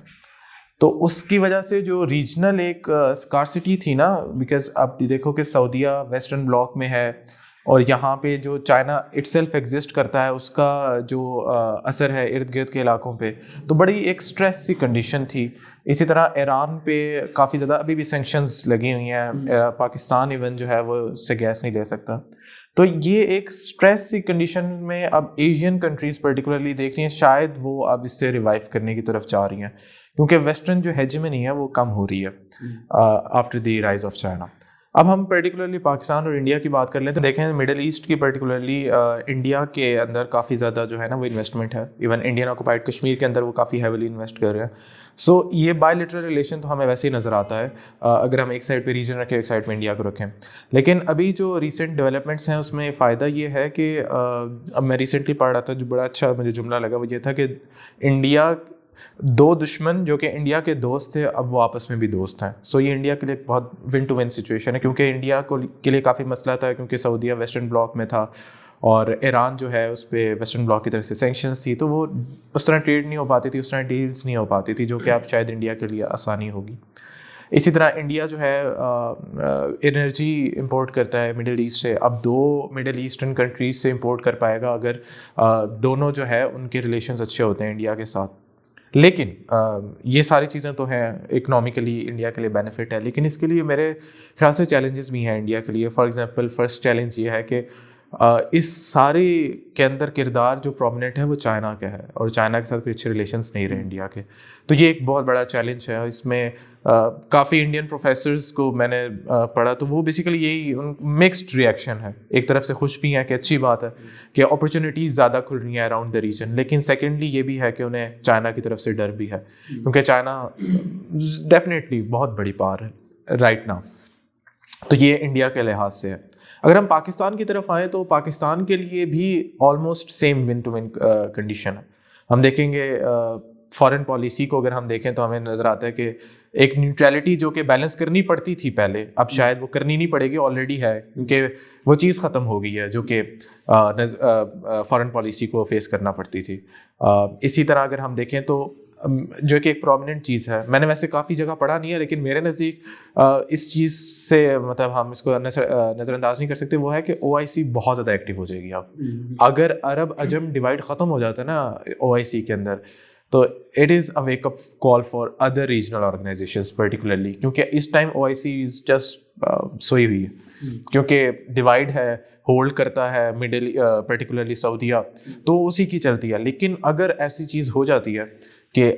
تو اس کی وجہ سے جو ریجنل ایک اسکارسٹی تھی نا, بیکاز اب دیکھو کہ سعودیہ ویسٹرن بلاک میں ہے اور یہاں پہ جو چائنا اٹ سیلف ایگزسٹ کرتا ہے اس کا جو اثر ہے ارد گرد کے علاقوں پہ, تو بڑی ایک اسٹریس سی کنڈیشن تھی. اسی طرح ایران پہ کافی زیادہ ابھی بھی سینکشنز لگی ہوئی ہیں, پاکستان ایون جو ہے وہ اس سے گیس نہیں لے سکتا. تو یہ ایک اسٹریس سی کنڈیشن میں اب ایشین کنٹریز پرٹیکولرلی دیکھ رہی ہیں, شاید وہ اب اس سے ریوائیو کرنے کی طرف جا رہی ہیں کیونکہ ویسٹرن جو ہیجمنی ہے وہ کم ہو رہی ہے after the rise of China. اب ہم پرٹیکولرلی پاکستان اور انڈیا کی بات کر لیں تو دیکھیں مڈل ایسٹ کی پرٹیکولرلی انڈیا کے اندر کافی زیادہ جو ہے نا وہ انویسٹمنٹ ہے. ایون انڈین آکوپائڈ کشمیر کے اندر وہ کافی ہیویلی انویسٹ کر رہے ہیں. سو یہ بائی لیٹرل ریلیشن تو ہمیں ویسے ہی نظر آتا ہے اگر ہم ایک سائڈ پہ ریجن رکھیں ایک سائڈ پہ انڈیا کو رکھیں. لیکن ابھی جو ریسنٹ ڈیولپمنٹس ہیں اس میں فائدہ یہ ہے کہ اب میں ریسنٹلی پڑھ رہا تھا جو بڑا اچھا مجھے جملہ لگا وہ یہ تھا کہ انڈیا دو دشمن جو کہ انڈیا کے دوست تھے اب وہ آپس میں بھی دوست ہیں. سو یہ انڈیا کے لیے بہت ون ٹو ون سچویشن ہے کیونکہ انڈیا کے لیے کافی مسئلہ تھا کیونکہ سعودیہ ویسٹرن بلاک میں تھا اور ایران جو ہے اس پہ ویسٹرن بلاک کی طرف سے سینکشنز تھی, تو وہ اس طرح ٹریڈ نہیں ہو پاتی تھی, اس طرح ڈیلز نہیں ہو پاتی تھی جو کہ اب شاید انڈیا کے لیے آسانی ہوگی. اسی طرح انڈیا جو ہے انرجی امپورٹ کرتا ہے مڈل ایسٹ سے, اب دو مڈل ایسٹرن کنٹریز سے امپورٹ کر پائے گا اگر دونوں جو ہے ان کے ریلیشنز اچھے ہوتے ہیں انڈیا کے ساتھ. لیکن یہ ساری چیزیں تو ہیں اکنامکلی انڈیا کے لیے بینیفٹ ہے, لیکن اس کے لیے میرے خیال سے چیلنجز بھی ہیں انڈیا کے لیے. فار ایگزامپل فرسٹ چیلنج یہ ہے کہ اس سارے کے اندر کردار جو پرومیننٹ ہے وہ چائنا کا ہے اور چائنا کے ساتھ کوئی اچھے ریلیشنز نہیں رہے انڈیا کے. تو یہ ایک بہت بڑا چیلنج ہے. اس میں کافی انڈین پروفیسرز کو میں نے پڑھا تو وہ بیسیکلی یہی مکسڈ ریئیکشن ہے. ایک طرف سے خوش بھی ہیں کہ اچھی بات ہے کہ اپرچونیٹیز زیادہ کھل رہی ہیں اراؤنڈ دا ریجن, لیکن سیکنڈلی یہ بھی ہے کہ انہیں چائنا کی طرف سے ڈر بھی ہے کیونکہ چائنا ڈیفینیٹلی بہت بڑی پاور ہے رائٹ ناؤ. تو یہ انڈیا کے لحاظ سے ہے. اگر ہم پاکستان کی طرف آئیں تو پاکستان کے لیے بھی almost same one to one condition ہے. ہم دیکھیں گے فارن پالیسی کو اگر ہم دیکھیں تو ہمیں نظر آتا ہے کہ ایک نیوٹرلٹی جو کہ بیلنس کرنی پڑتی تھی پہلے, اب شاید وہ کرنی نہیں پڑے گی, آلریڈی ہے کیونکہ وہ چیز ختم ہو گئی ہے جو کہ فارن پالیسی کو فیس کرنا پڑتی تھی. اسی طرح اگر ہم دیکھیں تو جو کہ ایک پرومیننٹ چیز ہے, میں نے ویسے کافی جگہ پڑھا نہیں ہے لیکن میرے نزدیک اس چیز سے مطلب ہم اس کو نظر انداز نہیں کر سکتے, وہ ہے کہ OIC بہت زیادہ ایکٹیو ہو جائے گی. اب اگر عرب عجم ڈیوائڈ ختم ہو جاتا ہے نا OIC کے اندر تو it is a wake up call for other regional organisations particularly, کیونکہ اس ٹائم OIC از جسٹ سوئی ہوئی ہے کیونکہ ڈیوائڈ ہے, ہولڈ کرتا ہے مڈل پرٹیکولرلی سعودیہ, تو اسی کی چلتی ہے. لیکن اگر ایسی چیز ہو جاتی ہے کہ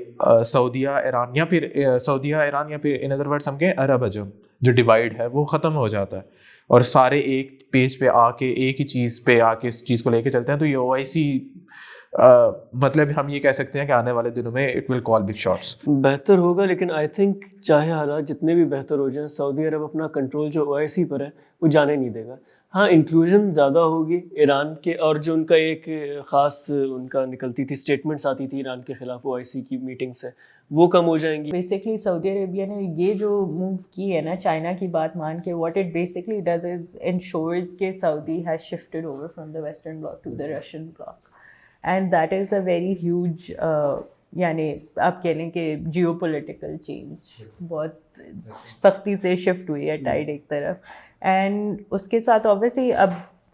سعودیہ ایران یا پھر ان ادر ورڈس ہم کہیں عرب عجم جو ڈیوائڈ ہے وہ ختم ہو جاتا ہے اور سارے ایک پیج پہ آ کے ایک ہی چیز پہ آ کے اس چیز کو لے کے چلتے ہیں, تو یہ OIC مطلب ہم یہ کہہ سکتے ہیں کہ آنے والے دنوں میں it will call big shots. بہتر ہوگا, لیکن آئی تھنک چاہے حالات جتنے بھی بہتر ہو جائیں سعودی عرب اپنا کنٹرول جو OIC پر ہے وہ جانے نہیں دے گا. ہاں انکلوژن زیادہ ہوگی ایران کے, اور جو ان کا ایک خاص ان کا نکلتی تھی اسٹیٹمنٹس آتی تھی ایران کے خلاف OIC کی میٹنگ سے, وہ کم ہو جائیں گی. بیسکلی سعودی عربیہ نے یہ جو موو کی ہے نا چائنا کی بات مان کے, what it basically does is ensures کہ Saudi has shifted over from the western bloc to the Russian bloc, and that is a very huge یعنی آپ کہہ لیں کہ جیو پولیٹیکل چینج بہت سختی سے شفٹ ہوئی ہے ٹائڈ ایک طرف. اینڈ اس کے ساتھ اوبویسلی اب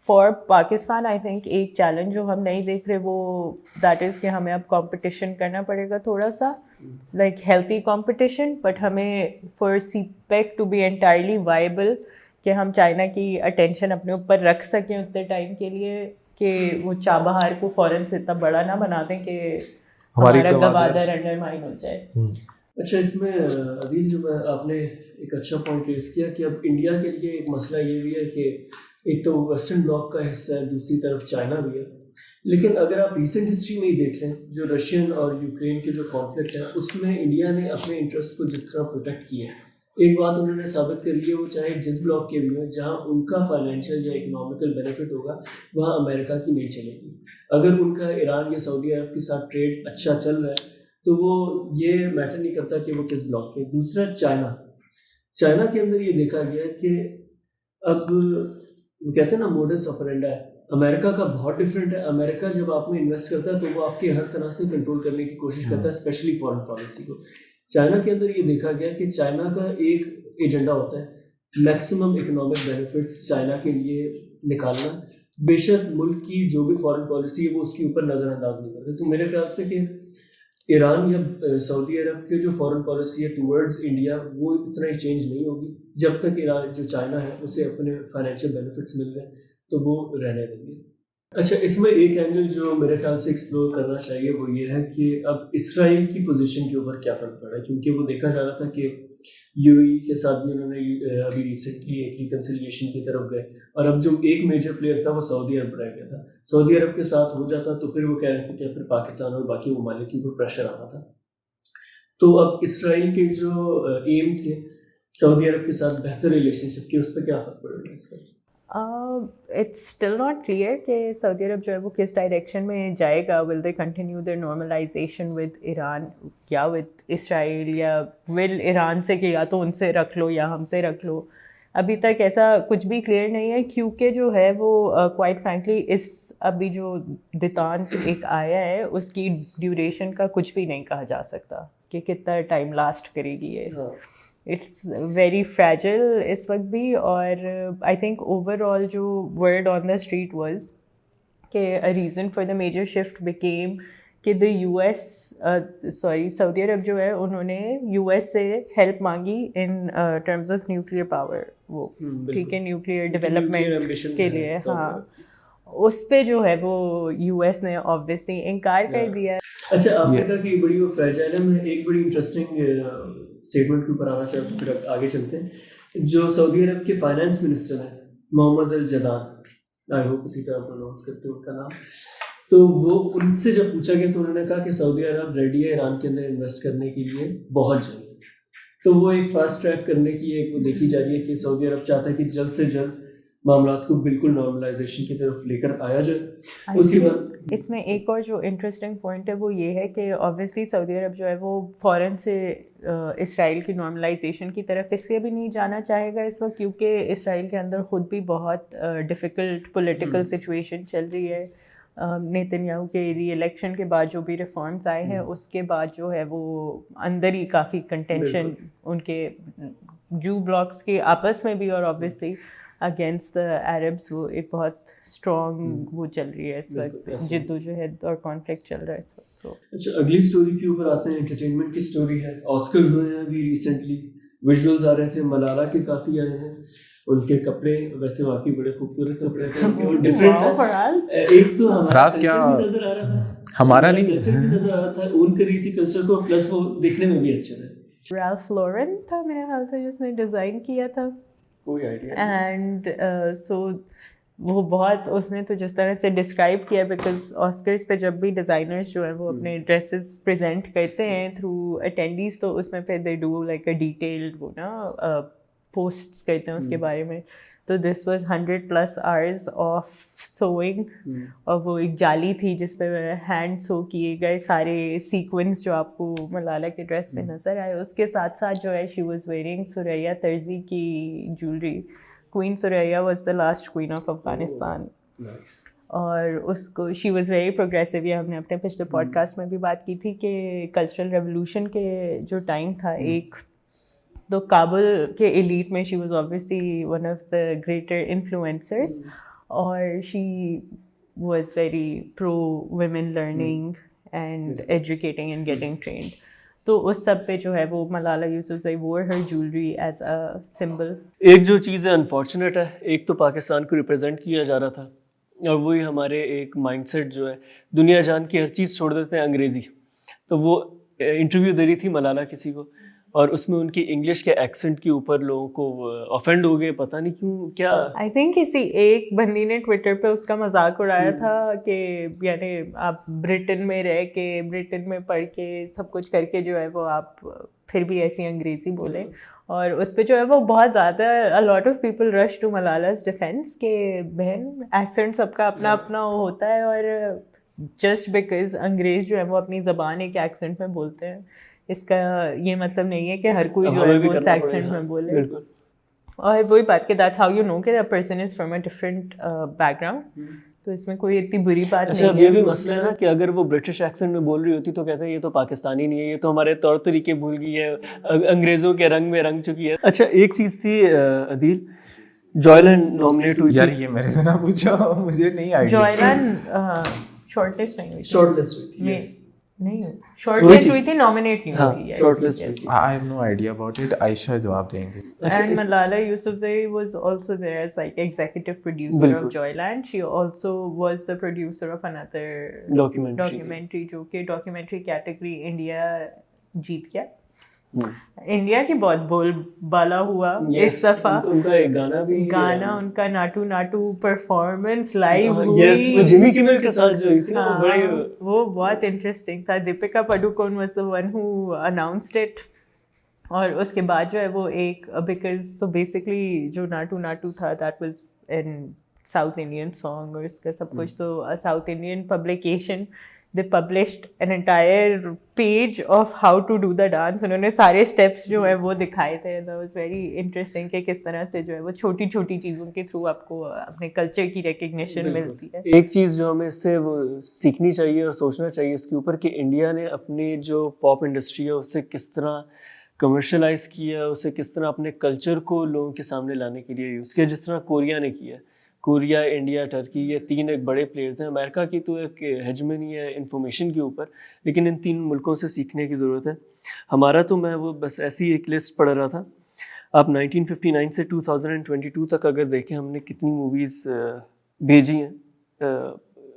فار پاکستان آئی تھنک ایک چیلنج جو ہم نہیں دیکھ رہے وہ دیٹ از کہ ہمیں اب کمپٹیشن کرنا پڑے گا تھوڑا سا لائک ہیلتھی کمپٹیشن, بٹ ہمیں for CPEC to be entirely viable کہ ہم چائنا کی اٹینشن اپنے اوپر رکھ سکیں اتنے ٹائم کے لیے کہ وہ چابہار کو فوراً سے اتنا بڑا نہ بنا دیں کہ ہمارا گوادر انڈرمائن ہو جائے. اچھا, اس میں عدیل جو آپ نے ایک اچھا پوائنٹ ریز کیا کہ اب انڈیا کے لیے ایک مسئلہ یہ بھی ہے کہ ایک تو ویسٹرن بلاک کا حصہ ہے, دوسری طرف چائنا بھی ہے, لیکن اگر آپ ریسنٹ ہسٹری میں ہی دیکھ لیں جو رشین اور یوکرین کے جو کانفلکٹ ہے اس میں انڈیا نے اپنے انٹرسٹ کو جس طرح پروٹیکٹ کیا ہے, ایک بات انہوں نے ثابت کر لی ہے, وہ چاہے جس بلاک کے بھی ہوں جہاں ان کا فائنینشیل یا اکنامیکل بینیفٹ ہوگا وہاں امریکہ کی نہیں چلے گی. اگر ان کا ایران یا سعودی عرب کے ساتھ ٹریڈ اچھا چل رہا ہے تو وہ یہ میٹر نہیں کرتا کہ وہ کس بلاک کے. دوسرا چائنا کے اندر یہ دیکھا گیا کہ اب وہ کہتے ہیں نا موڈس آپرینڈا ہے, امریکہ کا بہت ڈفرینٹ ہے. امریکہ جب آپ میں انویسٹ کرتا ہے تو وہ آپ کے ہر طرح سے کنٹرول کرنے کی کوشش کرتا ہے, اسپیشلی فارن پالیسی کو. چائنا کے اندر یہ دیکھا گیا کہ چائنا کا ایک ایجنڈا ہوتا ہے میکسیمم اکنامک بینیفٹس چائنا کے لیے نکالنا, بے شک ملک کی جو بھی فارن پالیسی ہے وہ اس کے اوپر نظر انداز نہیں کرتے. تو میرے خیال سے کہ ایران یا سعودی عرب کے جو فارن پالیسی ہے ٹورڈز انڈیا وہ اتنا ہی چینج نہیں ہوگی جب تک ایران جو چائنا ہے اسے اپنے فائنینشیل بینیفٹس مل رہے ہیں تو وہ رہنے دیں گے. اچھا, اس میں ایک اینگل جو میرے خیال سے ایکسپلور کرنا چاہیے وہ یہ ہے کہ اب اسرائیل کی پوزیشن کے اوپر کیا فرق پڑا ہے, کیونکہ وہ دیکھا جا رہا تھا کہ یو اے کے ساتھ بھی انہوں نے ابھی ریسنٹلی ایک ریکنسیلیشن کی طرف گئے, اور اب جو ایک میجر پلیئر تھا وہ سعودی عرب رہ گیا تھا. سعودی عرب کے ساتھ ہو جاتا تو پھر وہ کہہ رہے تھے کہ پھر پاکستان اور باقی ممالک کے اوپر پریشر آنا تھا. تو اب اسرائیل کے جو ایم تھے سعودی عرب کے ساتھ بہتر ریلیشن شپ کی, اس پہ کیا فرق پڑے گا اس کا؟ اٹس اسٹل ناٹ کلیئر کہ سعودی عرب جو ہے وہ کس ڈائریکشن میں جائے گا. Will they continue their normalization with Iran یا ود اسرائیل, یا ول ایران سے کہ یا تو ان سے رکھ لو یا ہم سے رکھ لو. ابھی تک ایسا کچھ بھی کلیئر نہیں ہے, کیونکہ جو ہے وہ کوائٹ فرینکلی اس ابھی جو دیتانت ایک آیا ہے اس کی ڈیوریشن کا کچھ بھی نہیں کہا جا سکتا کہ کتنا ٹائم لاسٹ کرے گی یہ. اٹس ویری فریجل اس وقت بھی. اور آئی تھنک اوور آل جو word on the street was کہ a reason for the major shift became کہ دا یو ایس سعودی عرب جو ہے انہوں نے یو ایس سے ہیلپ مانگی in terms of nuclear power, وہ ٹھیک ہے نیوکلیئر ڈیولپمنٹ کے لیے. ہاں, اس پہ جو ہے وہ یو ایس نے آبویسلی انکار کر دیا. اچھا, آپ نے کہا کہ بڑی وہ فریجائل ہے. میں ایک بڑی انٹرسٹنگ اسٹیٹمنٹ کے اوپر آنا چاہتا ہوں, پھر آگے چلتے ہیں. جو سعودی عرب کے فائنانس منسٹر ہیں محمد الجدان, آئی ہوپ اسی طرح پروناؤنس کرتے ہیں ان کا نام, تو وہ ان سے جب پوچھا گیا تو انہوں نے کہا کہ سعودی عرب ریڈی ہے ایران کے اندر انویسٹ کرنے کے لیے بہت جلد. تو وہ ایک فاسٹ ٹریک کرنے کی ایک وہ دیکھی جا رہی ہے کہ سعودی عرب چاہتا ہے کہ جلد سے جلد معاملات کو بالکل نارملائزیشن کی طرف لے کر آیا جائے. اس کے بعد اس میں ایک اور جو انٹرسٹنگ پوائنٹ ہے وہ یہ ہے کہ آبویسلی سعودی عرب جو ہے وہ فوراً سے اسرائیل کی نارملائزیشن کی طرف اس لیے بھی نہیں جانا چاہے گا اس وقت کیونکہ اسرائیل کے اندر خود بھی بہت ڈیفیکلٹ پولیٹیکل سچویشن چل رہی ہے. نیتن یاہو کے ری الیکشن کے بعد جو بھی ریفارمز آئے ہیں اس کے بعد جو ہے وہ اندر ہی کافی کنٹینشن ان کے جو بلاکس کے آپس میں بھی اور آبویسلی اگینسٹ عربس وہ ایک بہت اسٹرانگ وہ چل رہی ہے اس وقت, جدوجہد اور کانفلکٹ چل رہا ہے اس وقت. اچھا, اگلی اسٹوری کے اوپر آتے ہیں. انٹرٹینمنٹ کی اسٹوری ہے. آسکرز ہوئے ہیں ابھی ریسنٹلی, ویژولز آ رہے تھے, ملالہ کے کافی آئے ہیں. ان کے کپڑے ویسے واقعی بڑے خوبصورت کپڑے تھے, ڈفرینٹ تھے. ایک تو ہمارا کلچر بھی نظر آ رہا تھا, ہمارا نہیں کلچر بھی نظر آ رہا تھا, اون کر رہی تھی کلچر کو, پلس وہ دیکھنے میں بھی اچھا ہے. رالف لورن تھا میرے خیال سے جس نے ڈیزائن کیا تھا, کوئی آئیڈیا. اینڈ سو وہ بہت اس نے تو جس طرح سے ڈسکرائب کیا, بیکاز آسکرز پہ جب بھی ڈیزائنرز جو ہیں وہ اپنے ڈریسز پریزنٹ کرتے ہیں تھرو اٹینڈیز تو اس میں پھر they do like a detailed وہ نا پوسٹس کرتے ہیں اس کے بارے میں. تو this was 100+ hours of swing, اور وہ ایک جالی تھی جس پہ ہینڈ سو کیے گئے سارے سیکوینس جو آپ کو ملالہ کے ڈریس پہ نظر آئے. اس کے ساتھ ساتھ جو ہے she was wearing Soraya Tarzi کی jewellery. Queen Soraya was the last queen of Afghanistan, اور اس کو شی واز ویری پروگریسو. یہ ہم نے اپنے پچھلے پوڈ کاسٹ میں بھی بات کی تھی کہ کلچرل ریولیوشن کے جو ٹائم تھا ایک, تو کابل کے ایلیٹ میں she was obviously one of the greater influencers. اور she was very pro women learning and educating and getting trained. تو اس سب پہ جو ہے وہ Malala Yousafzai wore her jewelry as a symbol. ایک جو چیز ہے انفارچونیٹ ہے, ایک تو پاکستان کو ریپرزینٹ کیا جا رہا تھا, اور وہی ہمارے ایک مائنڈ سیٹ جو ہے دنیا جان کی ہر چیز چھوڑ دیتے ہیں انگریزی. تو وہ انٹرویو دے رہی تھی ملالہ کسی کو, اور اس میں ان کی انگلش کے ایکسنٹ کے اوپر لوگوں کو افینڈ ہو گئے, پتہ نہیں کیوں کیا. آئی تھنک کسی ایک بندی نے ٹویٹر پہ اس کا مذاق اڑایا تھا کہ یعنی آپ برٹن میں رہ کے, برٹن میں پڑھ کے, سب کچھ کر کے جو ہے وہ آپ پھر بھی ایسی انگریزی بولیں. اور اس پہ جو ہے وہ بہت زیادہ a lot of people rush to Malala's defense کہ بہن ایکسنٹ سب کا اپنا اپنا ہوتا ہے, اور جسٹ بیکاز انگریز جو ہے وہ اپنی زبان ایک ایکسنٹ میں بولتے ہیں, اس کا یہ مطلب نہیں ہے کہ ہر کوئی جو ہے وہ اس ایکسنٹ میں بولے. اور وہی بات کہ دیٹس ہاؤ یو نو کہ a person is from a different background. تو اس میں کوئی اتنی بری بات نہیں ہے. اچھا, یہ بھی مسئلہ ہے نا کہ اگر وہ برٹش ایکسنٹ میں بول رہی ہوتی تو کہتے ہیں یہ تو پاکستانی نہیں ہے, یہ تو ہمارے طور طریقے بھول گئی ہے, انگریزوں کے رنگ میں رنگ چکی ہے. اچھا, ایک چیز تھی عدیل, جوائے لینڈ نامنیٹ ہوئی. یار یہ میرے سے نہ پوچھو, مجھے نہیں idea. Joyland short list نہیں ہوئی, شارٹ لسٹ ہوئی تھی. نہیں شارٹ لسٹ ہوئی تھی, نامینیٹ نہیں ہوئی تھی. شارٹ لسٹ ہوئی تھی. I have no idea about it. عائشہ جواب دیں گے. And Malala Yousafzai was also there as like executive producer of Joyland. She also was the producer of another documentary جو کہ documentary category India جیت گیا. India کی بہت بول بالا ہوا اس دفعہ. ان کا ایک گانا بھی, گانا ان کا ناٹو ناٹو پرفارمنس لائیو ہوئی. یس, جمی کیمل کے ساتھ جو ہوئی تھی وہ بہت انٹرسٹنگ تھا. Deepika Padukone was the one who announced it. اور اس کے بعد جو ہے وہ ایک بیکاز سو بیسکلی جو ناٹو ناٹو تھا that was in South Indian song, اور اس کا سب کچھ تو south Indian publication they published an entire page of how to do the dance. انہوں نے سارے اسٹیپس جو ہے وہ دکھائے تھے. that was very interesting کہ کس طرح سے جو ہے وہ چھوٹی چھوٹی چیزوں کے تھرو آپ کو اپنے کلچر کی ریکگنیشن ملتی ہے. ایک چیز جو ہمیں اس سے وہ سیکھنی چاہیے اور سوچنا چاہیے اس کے اوپر کہ انڈیا نے اپنی جو پاپ انڈسٹری ہے اسے کس طرح کمرشلائز کیا, اسے کس طرح اپنے کلچر کو لوگوں کے سامنے لانے کے لیے یوز کیا, جس طرح کوریا نے کیا. کوریا, انڈیا, ٹرکی, یہ تین ایک بڑے پلیئرز ہیں. امریکہ کی تو ایک ہیجمنی ہے انفارمیشن کے اوپر, لیکن ان تین ملکوں سے سیکھنے کی ضرورت ہے. ہمارا تو میں وہ بس ایسی ایک لسٹ پڑھ رہا تھا. آپ 1959 سے 2022 تک اگر دیکھیں ہم نے کتنی موویز بھیجی ہیں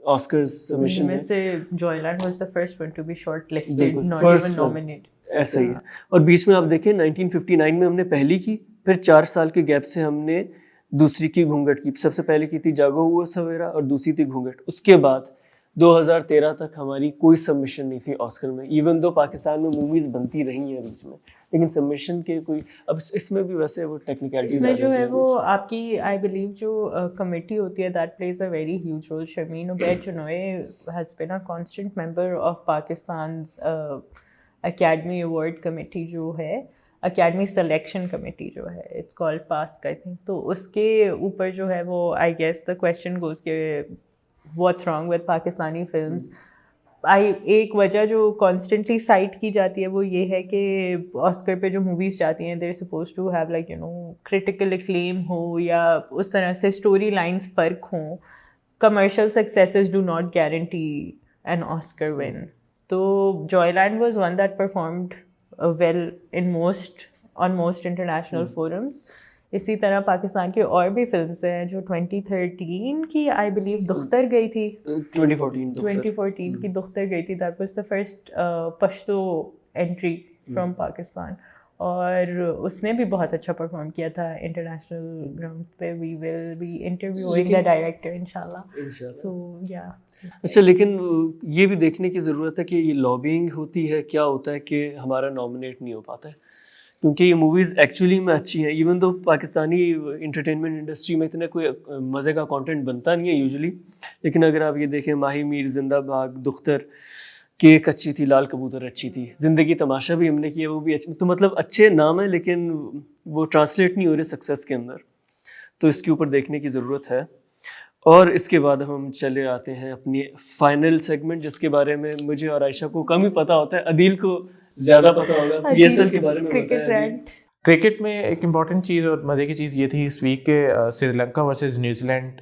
آسکرز سبمیشن میں سے. Joyland was the first one to be shortlisted, not even nominated. ایسا ہی ہے. اور بیچ میں آپ دیکھیں 1959 میں ہم نے پہلی کی, پھر 4 سال کے گیپ سے ہم نے دوسری کی گھونگھٹ کی. سب سے پہلے کی تھی جاگو ہوا سویرا, اور دوسری تھی گھونگھٹ. اس کے بعد 2013 تک ہماری کوئی سبمیشن نہیں تھی آسکر میں, ایون دو پاکستان میں موویز بنتی رہی ہیں بیچ میں, لیکن سبمیشن کے کوئی. اب اس میں بھی ویسے وہ ٹیکنیکلٹیز اس میں جو ہے وہ آپ کی آئی بلیو جو کمیٹی ہوتی ہے that plays a very huge role. Sharmeen Obaid Chinoy has been a constant member of Pakistan's academy award committee جو ہے, اکیڈمی سلیکشن کمیٹی جو ہے, it's called PASC I think. تو اس کے اوپر جو ہے وہ I guess the question goes کہ what's wrong with Pakistani films. ایک وجہ جو کانسٹنٹلی سائٹ کی جاتی ہے وہ یہ ہے کہ آسکر پہ جو موویز جاتی ہیں they're supposed to have like you know critical acclaim ہو, یا اس طرح سے اسٹوری لائنس فرق ہوں. Commercial successes do not guarantee an Oscar win. تو Joyland was one that performed well on most international forums. اسی طرح پاکستان کی اور بھی فلمس ہیں جو 2013 کی آئی بلیو دختر گئی تھی, 2014 کی دختر گئی تھی. That was the first Pashto entry from Pakistan, اور اس نے بھی بہت اچھا پرفارم کیا تھا انٹرنیشنل گراؤنڈ پہ. We will be interviewing the director انشاءاللہ. سو یا اچھا, لیکن یہ بھی دیکھنے کی ضرورت ہے کہ یہ لابینگ ہوتی ہے, کیا ہوتا ہے کہ ہمارا نامنیٹ نہیں ہو پاتا ہے, کیونکہ یہ موویز ایکچولی میں اچھی ہیں. Even though Pakistani entertainment industry میں اتنا کوئی مزے کا کانٹینٹ بنتا نہیں ہے یوزلی, لیکن اگر آپ یہ دیکھیں ماہی میر, زندہ بھاگ, دختر, کیک اچھی تھی, لال کبوتر اچھی تھی, زندگی تماشا بھی ہم نے کیا وہ بھی اچھی. تو مطلب اچھے نام ہیں لیکن وہ ٹرانسلیٹ نہیں ہو رہے سکسیس کے اندر, تو اس کے اوپر دیکھنے کی ضرورت ہے. اور اس کے بعد ہم چلے آتے ہیں اپنی فائنل سیگمنٹ, جس کے بارے میں مجھے اور عائشہ کو کم ہی پتہ ہوتا ہے, عدیل کو زیادہ پتہ ہوگا پی ایس ایل کے بارے میں. کرکٹ میں ایک امپورٹنٹ چیز اور مزے کی چیز یہ تھی اس ویک کے Sri Lanka versus New Zealand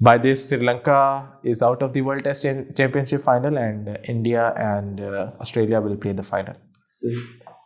By this, Sri Lanka is out of the World Test Championship final and India and Australia will play the final.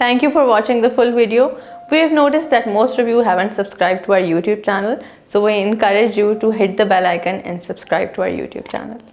Thank you for watching the full video. We have noticed that most of you haven't subscribed to our YouTube channel, so we encourage you to hit the bell icon and subscribe to our YouTube channel.